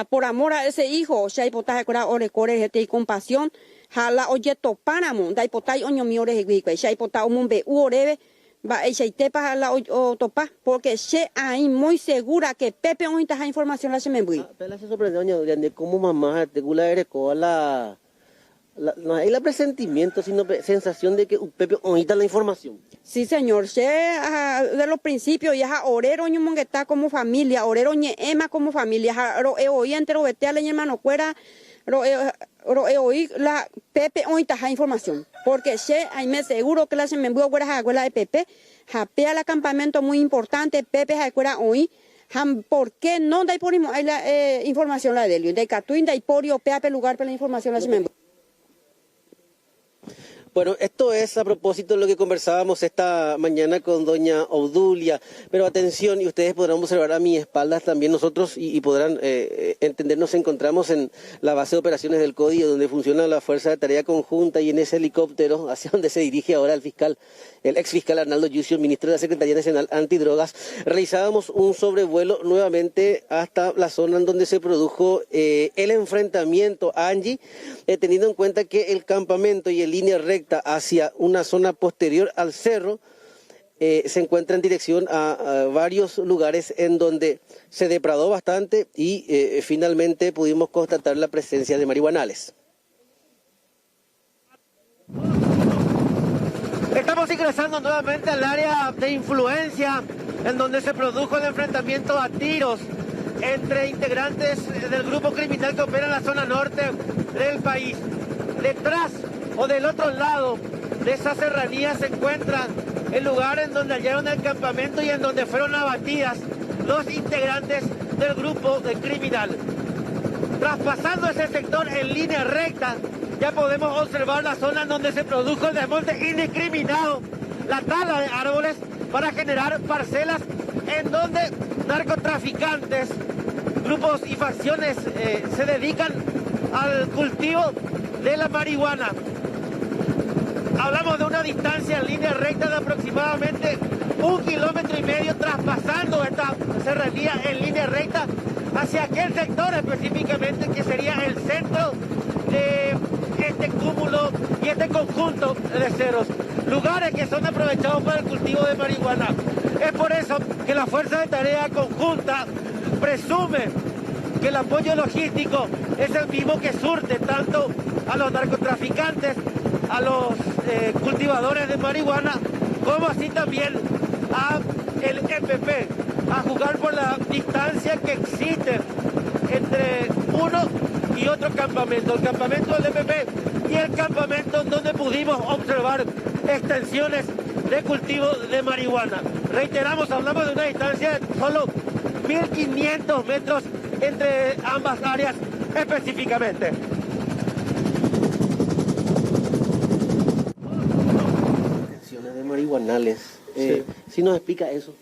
S14: por amor a ese hijo, se hay potaje con orecore y compasión, la oye topanamo, da hipotai oño mi ore y se hay potado un be orebe. Va ella y te para la topa porque se hay muy segura que Pepe hoy está información la se me voy.
S12: Pero se sorprendió de cómo mamá te gula ereco no hay la presentimiento sino sensación de que Pepe hoy está la información.
S14: Sí señor, se de los principios ya orero ño mongueta como familia, orero ñe ema como familia, hoy entero vete a la hermano cuera hoy la Pepe hoy está información porque se hay me seguro que la se me voy a escuela de Pepe japea el campamento muy importante Pepe a escuela hoy ¿por qué no da por hay la información la de Delio de Catuín da porio Pepe lugar para la información la se me
S12: Bueno, esto es a propósito de lo que conversábamos esta mañana con doña Obdulia, pero atención, y ustedes podrán observar a mi espalda también nosotros y podrán entender, nos encontramos en la base de operaciones del CODI, donde funciona la Fuerza de Tarea Conjunta y en ese helicóptero hacia donde se dirige ahora el ex fiscal Arnaldo Yucio, ministro de la Secretaría Nacional Antidrogas, realizábamos un sobrevuelo nuevamente hasta la zona en donde se produjo el enfrentamiento Angie, teniendo en cuenta que el campamento y en línea recta hacia una zona posterior al cerro se encuentra en dirección a varios lugares en donde se depredó bastante y finalmente pudimos constatar la presencia de marihuanales. Estamos ingresando nuevamente al área de influencia en donde se produjo el enfrentamiento a tiros entre integrantes del grupo criminal que opera en la zona norte del país. Detrás
S15: o del otro lado de esa serranía se encuentra el lugar en donde hallaron el campamento y en donde fueron abatidas los integrantes del grupo de criminal. Traspasando ese sector en línea recta, ya podemos observar la zona en donde se produjo el desmonte indiscriminado, la tala de árboles para generar parcelas en donde narcotraficantes, grupos y facciones se dedican al cultivo de la marihuana. Hablamos de una distancia en línea recta de aproximadamente 1,5 kilómetros traspasando esta serranía en línea recta hacia aquel sector específicamente que sería el centro de este cúmulo y este conjunto de cerros, lugares que son aprovechados para el cultivo de marihuana. Es por eso que la Fuerza de Tarea Conjunta presume que el apoyo logístico es el mismo que surte tanto a los narcotraficantes, a los cultivadores de marihuana, como así también a el EPP, a jugar por la distancia que existe entre uno y otro campamento, el campamento del EPP y el campamento donde pudimos observar extensiones de cultivo de marihuana. Reiteramos, hablamos de una distancia de solo 1.500 metros entre ambas áreas específicamente.
S12: Extensiones de marihuanales. ¿Sí nos explica eso?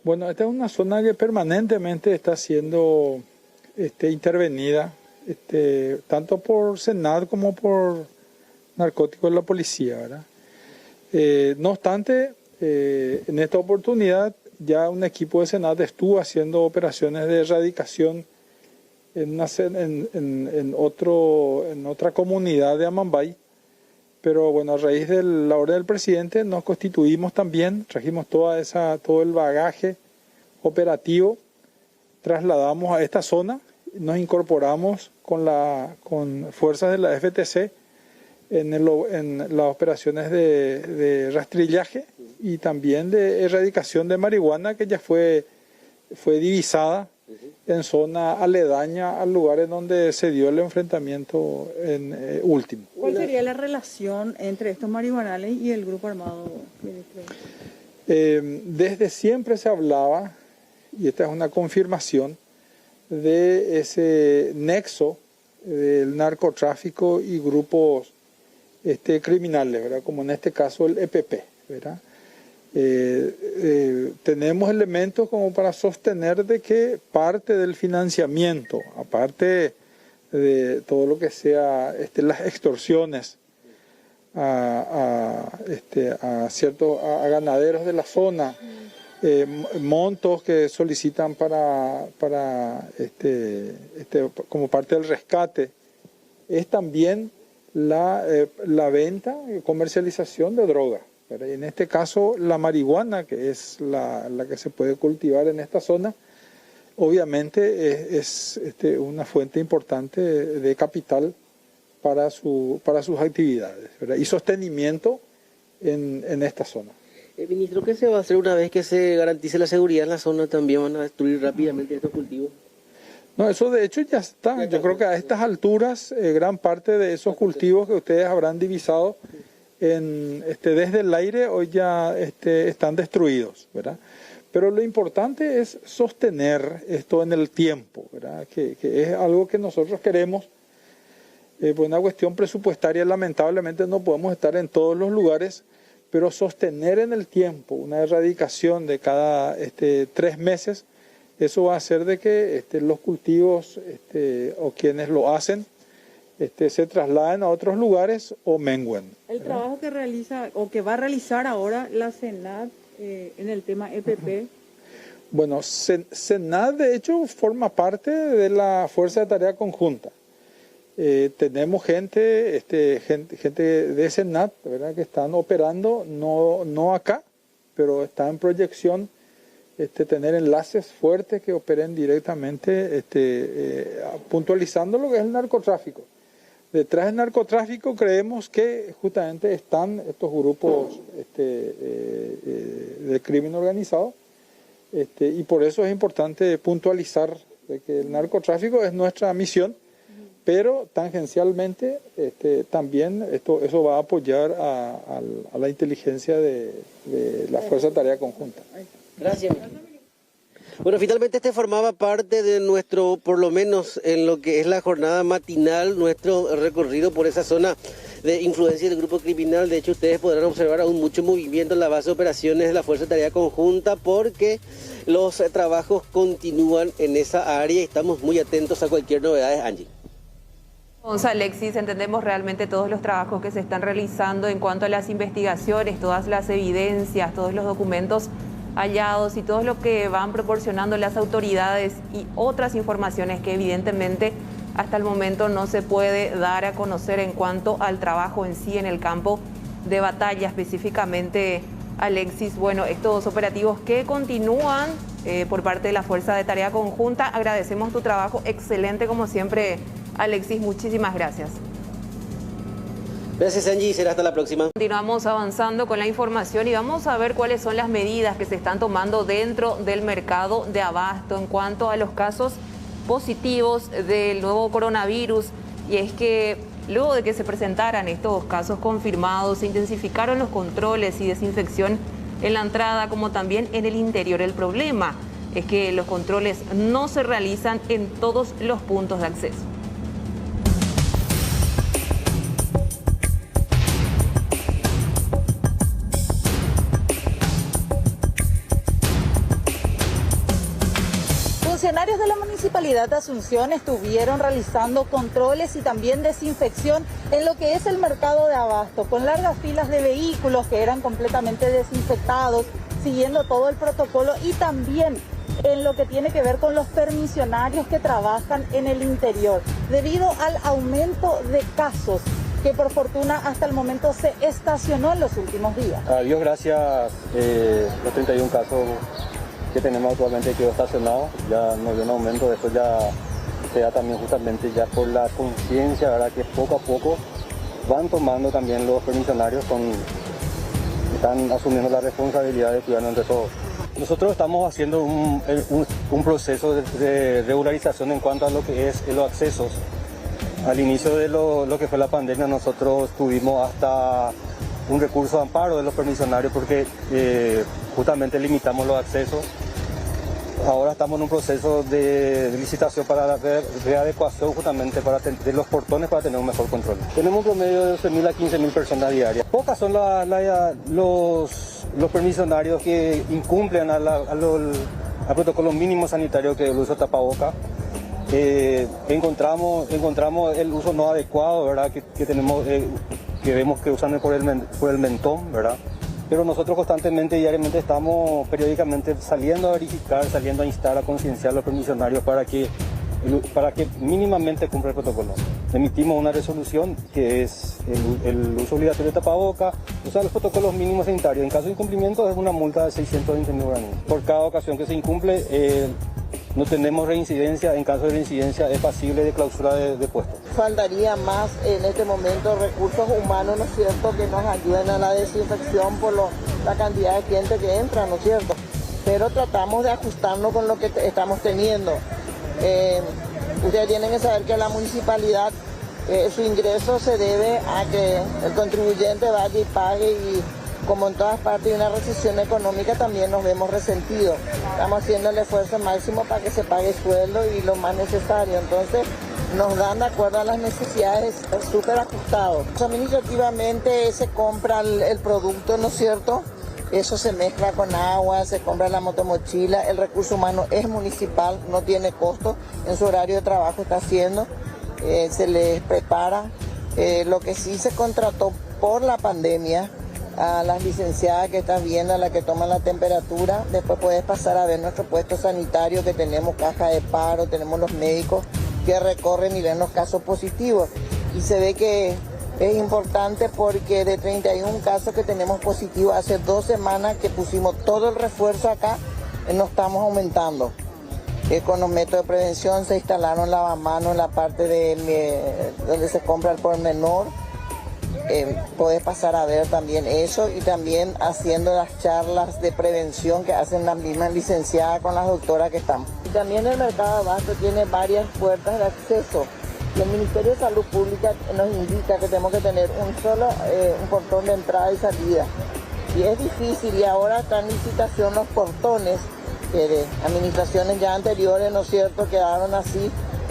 S16: Bueno, esta es una zona que permanentemente está siendo intervenida, tanto por Senat como por narcóticos de la policía, ¿verdad? No obstante, en esta oportunidad ya un equipo de Senat estuvo haciendo operaciones de erradicación en otra comunidad de Amambay, pero bueno, a raíz de la orden del presidente nos constituimos también, trajimos todo el bagaje operativo, trasladamos a esta zona, nos incorporamos con fuerzas de la FTC en las operaciones de rastrillaje y también de erradicación de marihuana, que ya fue divisada en zona aledaña al lugar en donde se dio el enfrentamiento último.
S17: ¿Cuál sería la relación entre estos marihuanales y el grupo armado, ministro?
S16: Desde siempre se hablaba, y esta es una confirmación, de ese nexo del narcotráfico y grupos criminales, ¿verdad? Como en este caso el EPP, ¿verdad? Tenemos elementos como para sostener de que parte del financiamiento, aparte de todo lo que sea las extorsiones a ganaderos de la zona, montos que solicitan como parte del rescate, es también la venta y comercialización de droga. Y en este caso la marihuana, que es la que se puede cultivar en esta zona, obviamente es una fuente importante de capital para sus actividades, ¿verdad? Y sostenimiento en esta zona.
S12: Ministro, ¿qué se va a hacer una vez que se garantice la seguridad en la zona? ¿También van a destruir rápidamente estos cultivos?
S16: No, eso de hecho ya está. Yo creo que a estas alturas gran parte de esos cultivos que ustedes habrán divisado desde el aire hoy ya están destruidos, ¿verdad? Pero lo importante es sostener esto en el tiempo, ¿verdad? Que es algo que nosotros queremos. Por una cuestión presupuestaria, lamentablemente no podemos estar en todos los lugares, pero sostener en el tiempo una erradicación de cada 3 meses, eso va a hacer de que los cultivos o quienes lo hacen se trasladen a otros lugares o mengüen.
S17: El trabajo que realiza o que va a realizar ahora la Senat en el tema EPP.
S16: Bueno, Senat de hecho forma parte de la Fuerza de Tarea Conjunta. Tenemos gente de Senat, ¿verdad?, que están operando, no acá, pero está en proyección tener enlaces fuertes que operen directamente, puntualizando lo que es el narcotráfico. Detrás del narcotráfico creemos que justamente están estos grupos de crimen organizado, y por eso es importante puntualizar de que el narcotráfico es nuestra misión, pero tangencialmente también eso va a apoyar a la inteligencia de la Fuerza de Tarea Conjunta.
S12: Gracias. Bueno, finalmente este formaba parte de nuestro, por lo menos en lo que es la jornada matinal, nuestro recorrido por esa zona de influencia del grupo criminal. De hecho, ustedes podrán observar aún mucho movimiento en la base de operaciones de la Fuerza de Tarea Conjunta porque los trabajos continúan en esa área y estamos muy atentos a cualquier novedad, Angie.
S1: Alexis, entendemos realmente todos los trabajos que se están realizando en cuanto a las investigaciones, todas las evidencias, todos los documentos hallados y todo lo que van proporcionando las autoridades y otras informaciones que evidentemente hasta el momento no se puede dar a conocer en cuanto al trabajo en sí en el campo de batalla específicamente, Alexis. Bueno, estos operativos que continúan por parte de la Fuerza de Tarea Conjunta, agradecemos tu trabajo, excelente como siempre, Alexis, muchísimas gracias.
S12: Gracias, Angie, y será hasta la próxima.
S1: Continuamos avanzando con la información y vamos a ver cuáles son las medidas que se están tomando dentro del mercado de abasto en cuanto a los casos positivos del nuevo coronavirus. Y es que luego de que se presentaran estos casos confirmados, se intensificaron los controles y desinfección en la entrada como también en el interior. El problema es que los controles no se realizan en todos los puntos de acceso.
S18: Funcionarios de la Municipalidad de Asunción estuvieron realizando controles y también desinfección en lo que es el mercado de abasto, con largas filas de vehículos que eran completamente desinfectados, siguiendo todo el protocolo, y también en lo que tiene que ver con los permisionarios que trabajan en el interior, debido al aumento de casos que por fortuna hasta el momento se estacionó en los últimos días.
S19: A Dios gracias, los 31 casos que tenemos actualmente quedó estacionado, ya no dio un aumento, después ya se da también justamente ya por la conciencia, ¿verdad?, que poco a poco van tomando también los permisionarios, están asumiendo la responsabilidad de cuidarnos entre todos. Nosotros estamos haciendo un proceso de regularización en cuanto a lo que es los accesos. Al inicio de lo que fue la pandemia, nosotros tuvimos hasta un recurso de amparo de los permisionarios porque justamente limitamos los accesos. Ahora estamos en un proceso de licitación para la readecuación justamente de los portones para tener un mejor control. Tenemos un promedio de 12.000 a 15.000 personas diarias. Pocas son los permisionarios que incumplen al protocolo mínimo sanitario que es el uso de tapaboca. Encontramos el uso no adecuado, ¿verdad?, que tenemos, que vemos que usan por el mentón, ¿verdad? Pero nosotros constantemente, diariamente, estamos periódicamente saliendo a verificar, saliendo a instar, a concienciar a los permisionarios para que mínimamente cumpla el protocolo. Emitimos una resolución que es el uso obligatorio de tapaboca, usar los protocolos mínimos sanitarios. En caso de incumplimiento es una multa de 620.000 guaraníes. Por cada ocasión que se incumple, no tenemos reincidencia. En caso de reincidencia es pasible de clausura de puesto.
S20: Faltaría más en este momento recursos humanos, ¿no es cierto?, que nos ayuden a la desinfección por la cantidad de gente que entra, ¿no es cierto? Pero tratamos de ajustarnos con lo que estamos teniendo. Ustedes tienen que saber que la municipalidad, su ingreso se debe a que el contribuyente vaya y pague, y como en todas partes hay una recesión económica, también nos vemos resentidos. Estamos haciendo el esfuerzo máximo para que se pague sueldo y lo más necesario. Entonces nos dan de acuerdo a las necesidades súper ajustados. Administrativamente se compra el producto, ¿no es cierto? Eso se mezcla con agua, se compra la motomochila, el recurso humano es municipal, no tiene costo, en su horario de trabajo está haciendo, se les prepara. Lo que sí se contrató por la pandemia, a las licenciadas que estás viendo, a las que toman la temperatura, después puedes pasar a ver nuestro puesto sanitario, que tenemos caja de paro, tenemos los médicos que recorren y ven los casos positivos. Y se ve que es importante porque de 31 casos que tenemos positivos, hace 2 semanas que pusimos todo el refuerzo acá, no estamos aumentando. Con los métodos de prevención se instalaron lavamanos en la parte donde se compra el por menor. Puedes pasar a ver también eso, y también haciendo las charlas de prevención que hacen las mismas licenciadas con las doctoras que están. Y también el mercado de abasto tiene varias puertas de acceso. Y el Ministerio de Salud Pública nos indica que tenemos que tener un portón de entrada y salida. Y es difícil, y ahora están en licitación los portones que de administraciones ya anteriores, ¿no es cierto?, quedaron así.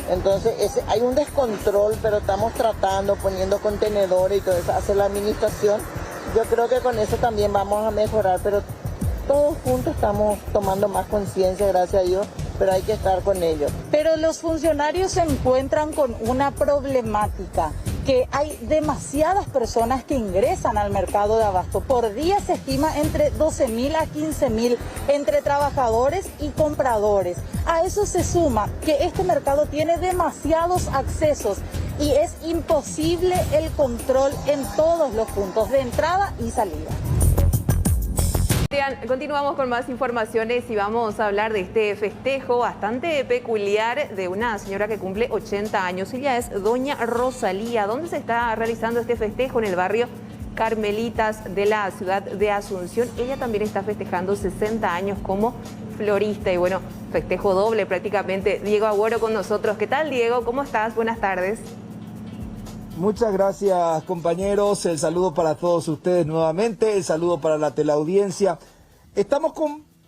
S20: Entonces hay un descontrol, pero estamos tratando, poniendo contenedores y todo eso, hace la administración. Yo creo que con eso también vamos a mejorar, pero todos juntos estamos tomando más conciencia, gracias a Dios, pero hay que estar con ellos.
S18: Pero los funcionarios se encuentran con una problemática, que hay demasiadas personas que ingresan al mercado de abasto. Por día se estima entre 12.000 a 15.000 entre trabajadores y compradores. A eso se suma que este mercado tiene demasiados accesos y es imposible el control en todos los puntos de entrada y salida.
S1: Continuamos con más informaciones y vamos a hablar de este festejo bastante peculiar de una señora que cumple 80 años. Ella es doña Rosalía. ¿Dónde se está realizando este festejo? En el barrio Carmelitas de la ciudad de Asunción. Ella también está festejando 60 años como florista y bueno, festejo doble prácticamente. Diego Agüero con nosotros. ¿Qué tal, Diego? ¿Cómo estás? Buenas tardes.
S21: Muchas gracias, compañeros. El saludo para todos ustedes nuevamente, el saludo para la teleaudiencia. Estamos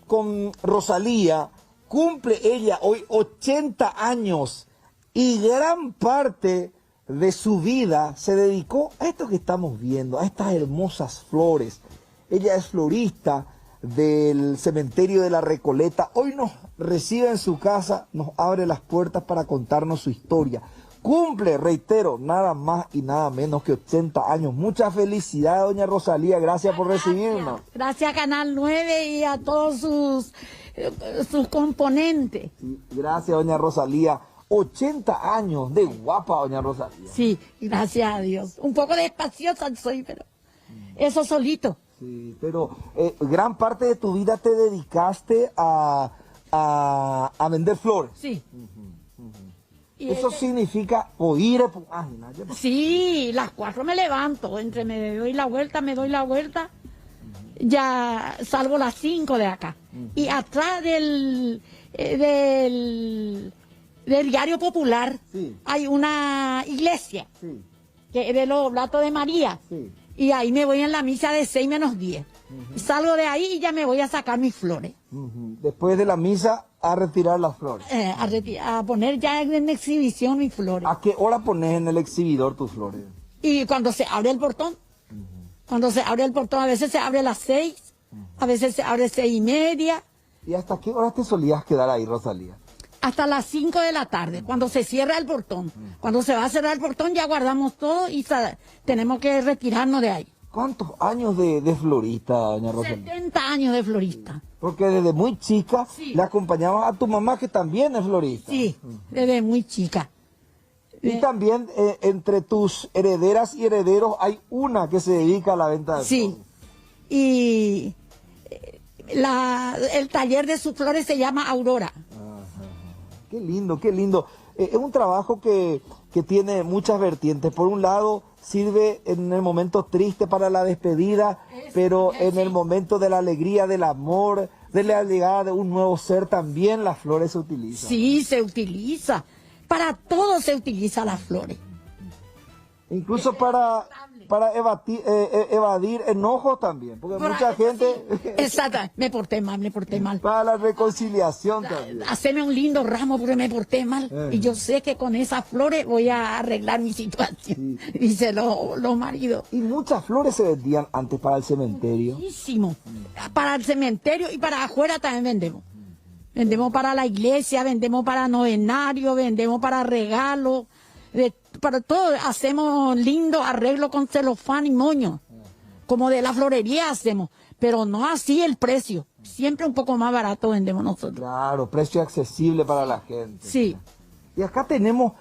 S21: con Rosalía. Cumple ella hoy 80 años y gran parte de su vida se dedicó a esto que estamos viendo, a estas hermosas flores. Ella es florista del cementerio de la Recoleta. Hoy nos recibe en su casa, nos abre las puertas para contarnos su historia. Cumple, reitero, nada más y nada menos que 80 años. Mucha felicidad, doña Rosalía. Gracias por recibirnos.
S22: Gracias a Canal 9 y a todos sus componentes.
S21: Sí, gracias, doña Rosalía. 80 años de guapa, doña Rosalía.
S22: Sí, gracias a Dios. Un poco despaciosa soy, pero eso solito.
S21: Sí, pero gran parte de tu vida te dedicaste a vender flores.
S22: Sí.
S21: Eso significa oír.
S22: Sí, las 4 me levanto, entre me doy la vuelta, ya salgo las 5 de acá. Y atrás del Diario Popular hay una iglesia, que es de los Oblatos de María. Y ahí me voy en la misa de 6 menos 10. Salgo de ahí y ya me voy a sacar mis flores.
S21: Después de la misa, a retirar las flores.
S22: A poner ya en exhibición mis flores.
S21: ¿A qué hora pones en el exhibidor tus flores?
S22: Y cuando se abre el portón. Cuando se abre el portón, a veces se abre a las 6, a veces se abre 6:30.
S21: ¿Y hasta qué hora te solías quedar ahí, Rosalía?
S22: Hasta las 5 de la tarde, cuando se cierra el portón. Cuando se va a cerrar el portón ya guardamos todo y tenemos que retirarnos de ahí.
S21: ¿Cuántos años de florista, doña Rosalía?
S22: 70 años de florista.
S21: Porque desde muy chica le acompañabas a tu mamá, que también es florista.
S22: Sí, desde muy chica.
S21: Y también entre tus herederas y herederos hay una que se dedica a la venta de flores.
S22: Sí, y el taller de sus flores se llama Aurora.
S21: Qué lindo, qué lindo. Es un trabajo que tiene muchas vertientes. Por un lado, sirve en el momento triste para la despedida, pero en el momento de la alegría, del amor, de la llegada de un nuevo ser, también las flores se utilizan.
S22: Sí, se utiliza. Para todo se utiliza las flores.
S21: Incluso para evadir enojos también, porque mucha gente...
S22: Exacto, me porté mal.
S21: Para la reconciliación también.
S22: Hacerme un lindo ramo porque me porté mal. Y yo sé que con esas flores voy a arreglar mi situación. Dice los maridos.
S21: Y muchas flores se vendían antes para el cementerio.
S22: Muchísimo. Para el cementerio y para afuera también vendemos. Vendemos para la iglesia, vendemos para novenario, vendemos para regalos. Para todo hacemos lindo arreglo con celofán y moño, como de la florería hacemos, pero no así el precio, siempre un poco más barato vendemos nosotros.
S21: Claro, precio accesible para la gente.
S22: Sí.
S21: Y acá tenemos,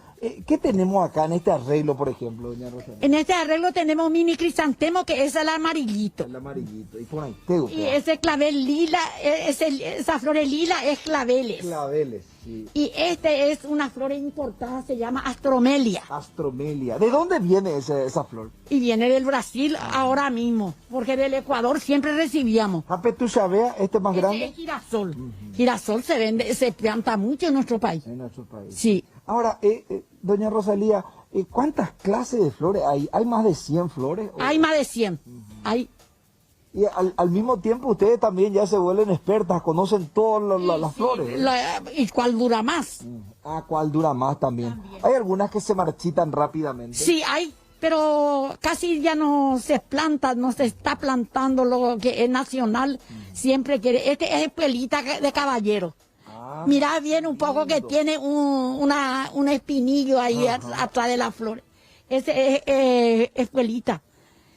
S21: ¿qué tenemos acá en este arreglo, por ejemplo, doña Rosalía?
S22: En este arreglo tenemos mini crisantemo, que es el amarillito.
S21: El amarillito, y por ahí
S22: y ese clavel lila, esa flor lila es claveles.
S21: Claveles,
S22: Y este es una flor importada, se llama astromelia.
S21: Astromelia. ¿De dónde viene esa flor?
S22: Y viene del Brasil ahora mismo, porque del Ecuador siempre recibíamos.
S21: ¿Japetuchavea, este más grande?
S22: Es girasol. Girasol se vende, se planta mucho en nuestro país.
S21: En nuestro país.
S22: Sí.
S21: Ahora, doña Rosalía, ¿cuántas clases de flores hay? ¿Hay más de 100 flores?
S22: Hay más de 100. Hay.
S21: Y al mismo tiempo ustedes también ya se vuelven expertas, conocen todas las flores.
S22: ¿Y cuál dura más?
S21: ¿Cuál dura más también? Hay algunas que se marchitan rápidamente.
S22: Sí, hay, pero casi ya no se planta, no se está plantando lo que es nacional. Siempre quiere. Este es espuelita de caballero. Mirá bien un poco que tiene un espinillo ahí atrás de la flor. Ese es espuelita.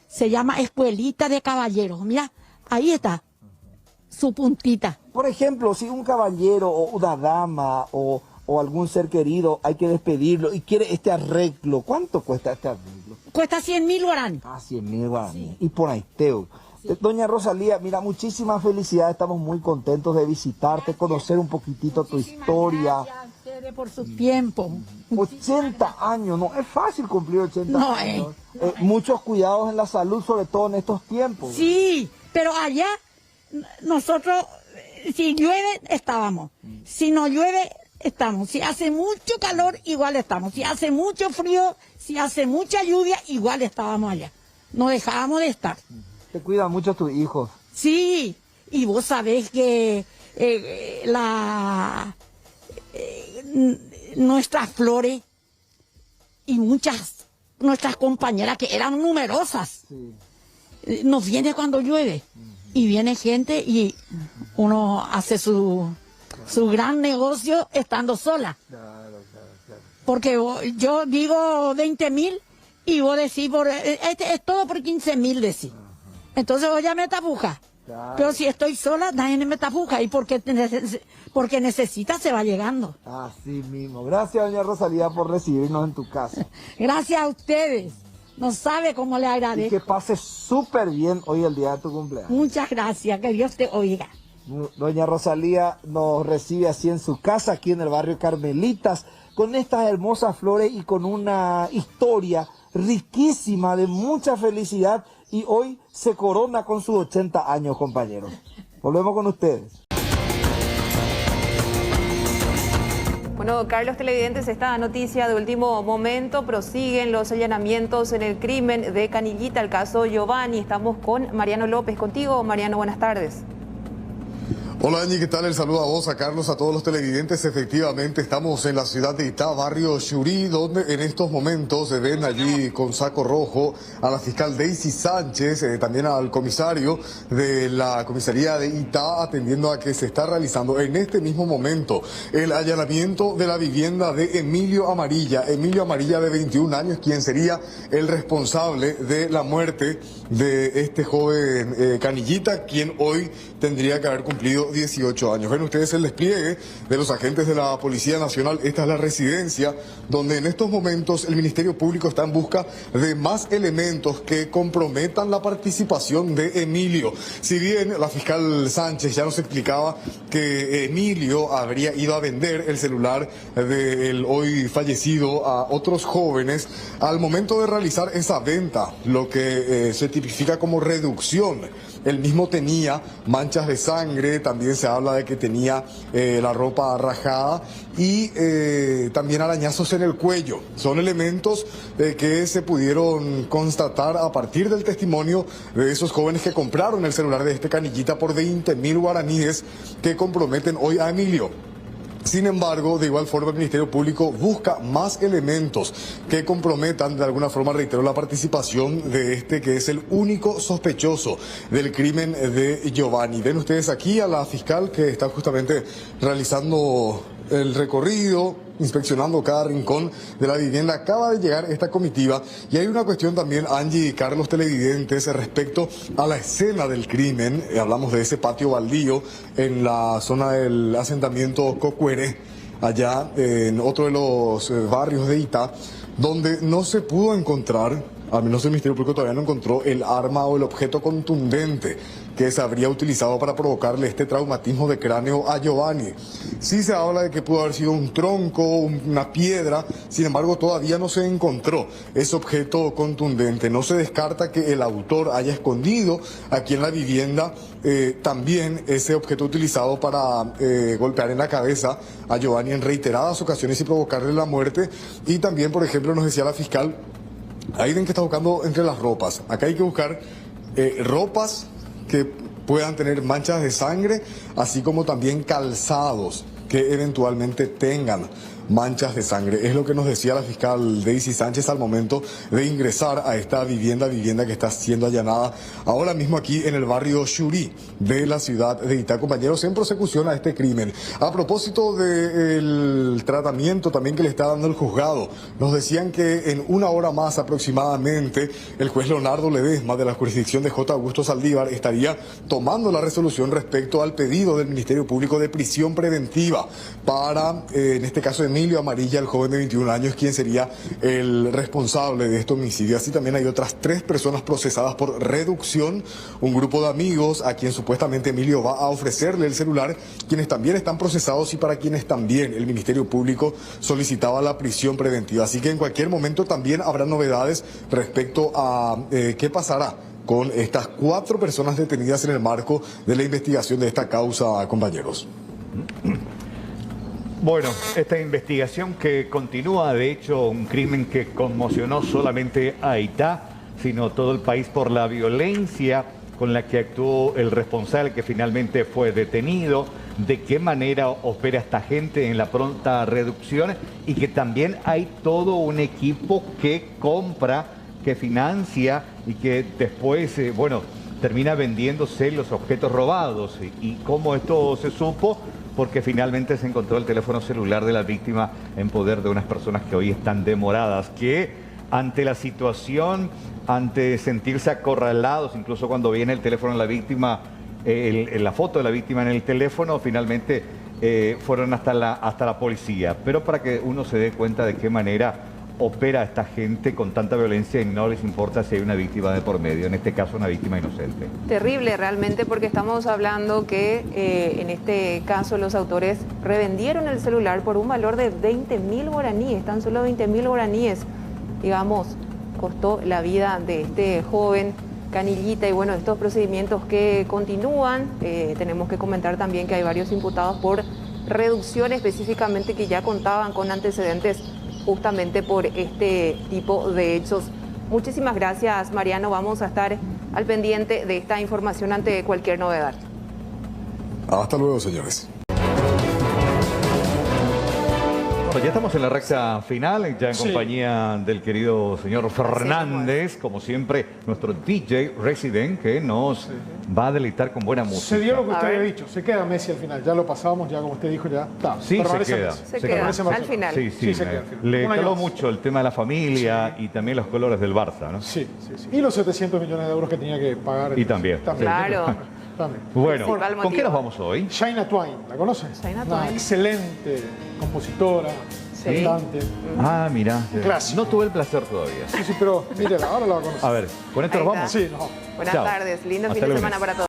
S22: Se llama espuelita de caballero. Mira, ahí está su puntita.
S21: Por ejemplo, si un caballero o una dama o algún ser querido hay que despedirlo y quiere este arreglo, ¿cuánto cuesta este arreglo?
S22: Cuesta 100.000 guaraníes.
S21: 100.000 guaraníes. Sí. Y por ahí, Teo. Sí. Doña Rosalía, mira, muchísimas felicidades. Estamos muy contentos de visitarte, conocer un poquitito tu historia.
S22: Gracias a ustedes por su tiempo.
S21: 80 años, no es fácil cumplir 80 años. Muchos cuidados en la salud, sobre todo en estos tiempos.
S22: Sí, pero allá nosotros, si llueve, estábamos. Si no llueve, estamos. Si hace mucho calor, igual estamos. Si hace mucho frío, si hace mucha lluvia, igual estábamos allá. No dejábamos de estar.
S21: ¿Te cuidan mucho tus hijos?
S22: Sí, y vos sabés que nuestras flores y nuestras compañeras que eran numerosas, nos viene cuando llueve y viene gente y uno hace su gran negocio estando sola. Porque yo digo 20.000 y vos decís, es todo por 15.000 decís. Entonces vos ya me tapujas. Pero si estoy sola, nadie me tapuja. Y porque necesita, se va llegando.
S21: Así mismo. Gracias, doña Rosalía, por recibirnos en tu casa.
S22: Gracias a ustedes. No sabe cómo le agradezco.
S21: Y que pase súper bien hoy el día de tu cumpleaños.
S22: Muchas gracias. Que Dios te oiga.
S21: Doña Rosalía nos recibe así en su casa, aquí en el barrio Carmelitas, con estas hermosas flores y con una historia riquísima de mucha felicidad. Y hoy se corona con sus 80 años, compañeros. Volvemos con ustedes.
S1: Bueno, Carlos, televidentes, esta noticia de último momento. Prosiguen los allanamientos en el crimen de Canillita, el caso Giovanni. Estamos con Mariano López. Contigo, Mariano, buenas tardes.
S3: Hola Angie, ¿qué tal? El saludo a vos, a Carlos, a todos los televidentes. Efectivamente, estamos en la ciudad de Itá, barrio Xurí, donde en estos momentos se ven allí con saco rojo a la fiscal Daisy Sánchez, también al comisario de la comisaría de Itá, atendiendo a que se está realizando en este mismo momento el allanamiento de la vivienda de Emilio Amarilla de 21 años, quien sería el responsable de la muerte de este joven Canillita, quien hoy tendría que haber cumplido 18 años. Ven ustedes el despliegue de los agentes de la Policía Nacional. Esta es la residencia donde en estos momentos el Ministerio Público está en busca de más elementos que comprometan la participación de Emilio. Si bien la fiscal Sánchez ya nos explicaba que Emilio habría ido a vender el celular del hoy fallecido a otros jóvenes, al momento de realizar esa venta, lo que se tipifica como reducción, él mismo tenía manchas de sangre, también se habla de que tenía la ropa rajada y también arañazos en el cuello. Son elementos que se pudieron constatar a partir del testimonio de esos jóvenes que compraron el celular de este Canillita por 20.000 guaraníes que comprometen hoy a Emilio. Sin embargo, de igual forma el Ministerio Público busca más elementos que comprometan de alguna forma, reitero, la participación de este que es el único sospechoso del crimen de Giovanni. Ven ustedes aquí a la fiscal que está justamente realizando el recorrido, inspeccionando cada rincón de la vivienda. Acaba de llegar esta comitiva y hay una cuestión también, Angie y Carlos, televidentes, respecto a la escena del crimen. Hablamos de ese patio baldío en la zona del asentamiento Cocuere, allá en otro de los barrios de Itá, donde no se pudo encontrar, al menos el Ministerio Público todavía no encontró el arma o el objeto contundente que se habría utilizado para provocarle este traumatismo de cráneo a Giovanni. Sí se habla de que pudo haber sido un tronco, una piedra, sin embargo todavía no se encontró ese objeto contundente. No se descarta que el autor haya escondido aquí en la vivienda también ese objeto utilizado para golpear en la cabeza a Giovanni en reiteradas ocasiones y provocarle la muerte. Y también, por ejemplo, nos decía la fiscal, ahí ven que está buscando entre las ropas. Acá hay que buscar ropas que puedan tener manchas de sangre, así como también calzados que eventualmente tengan manchas de sangre. Es lo que nos decía la fiscal Daisy Sánchez al momento de ingresar a esta vivienda que está siendo allanada ahora mismo aquí en el barrio Xurí de la ciudad de Itá, compañeros, en prosecución a este crimen. A propósito del tratamiento también que le está dando el juzgado, nos decían que en una hora más aproximadamente el juez Leonardo Ledesma de la jurisdicción de J. Augusto Saldívar estaría tomando la resolución respecto al pedido del Ministerio Público de prisión preventiva para, en este caso, Emilio Amarilla, el joven de 21 años, quien sería el responsable de este homicidio. Así también hay otras 3 personas procesadas por reducción, un grupo de amigos a quien supuestamente Emilio va a ofrecerle el celular, quienes también están procesados y para quienes también el Ministerio Público solicitaba la prisión preventiva. Así que en cualquier momento también habrá novedades respecto a qué pasará con estas 4 personas detenidas en el marco de la investigación de esta causa, compañeros.
S2: Bueno, esta investigación que continúa, de hecho, un crimen que conmocionó solamente a Itá, sino todo el país por la violencia con la que actuó el responsable que finalmente fue detenido, de qué manera opera esta gente en la pronta reducción y que también hay todo un equipo que compra, que financia y que después, termina vendiéndose los objetos robados. ¿Y cómo esto se supo? Porque finalmente se encontró el teléfono celular de la víctima en poder de unas personas que hoy están demoradas, que ante la situación, ante sentirse acorralados, incluso cuando viene el teléfono de la víctima, la foto de la víctima en el teléfono, finalmente fueron hasta la policía. Pero para que uno se dé cuenta de qué manera opera esta gente con tanta violencia y no les importa si hay una víctima de por medio, en este caso una víctima inocente.
S1: Terrible realmente, porque estamos hablando que en este caso los autores revendieron el celular por un valor de 20.000 guaraníes, tan solo 20.000 guaraníes, digamos, costó la vida de este joven Canillita. Y bueno, estos procedimientos que continúan, tenemos que comentar también que hay varios imputados por reducción, específicamente que ya contaban con antecedentes justamente por este tipo de hechos. Muchísimas gracias, Mariano. Vamos a estar al pendiente de esta información ante cualquier novedad.
S3: Hasta luego, señores.
S2: Bueno, ya estamos en la recta final, ya en compañía del querido señor Fernández, como siempre, nuestro DJ resident, que nos va a deleitar con buena música.
S5: Se dio lo que usted había dicho, se queda Messi al final, ya lo pasamos, ya como usted dijo, ya está.
S2: Sí, se queda
S1: al final.
S2: Sí,
S5: se queda.
S2: Le caló mucho el tema de la familia y también los colores del Barça, ¿no?
S5: Sí. Y los 700 millones de euros que tenía que pagar.
S2: Y también.
S1: Claro.
S5: También.
S2: Bueno, ¿con qué nos vamos hoy?
S5: Shaina Twain, ¿la conoces?
S1: Shaina
S5: Una
S1: Twain.
S5: excelente compositora, cantante.
S2: Ah, mira.
S5: Clásico.
S2: No tuve el placer todavía.
S5: Sí, pero mírela, ahora la va a conocer.
S2: A ver, ¿con esto nos vamos?
S5: Sí, nos vamos.
S1: Buenas
S2: Chao.
S1: tardes, lindo
S2: Hasta
S1: fin de
S2: lunes.
S1: semana para todos.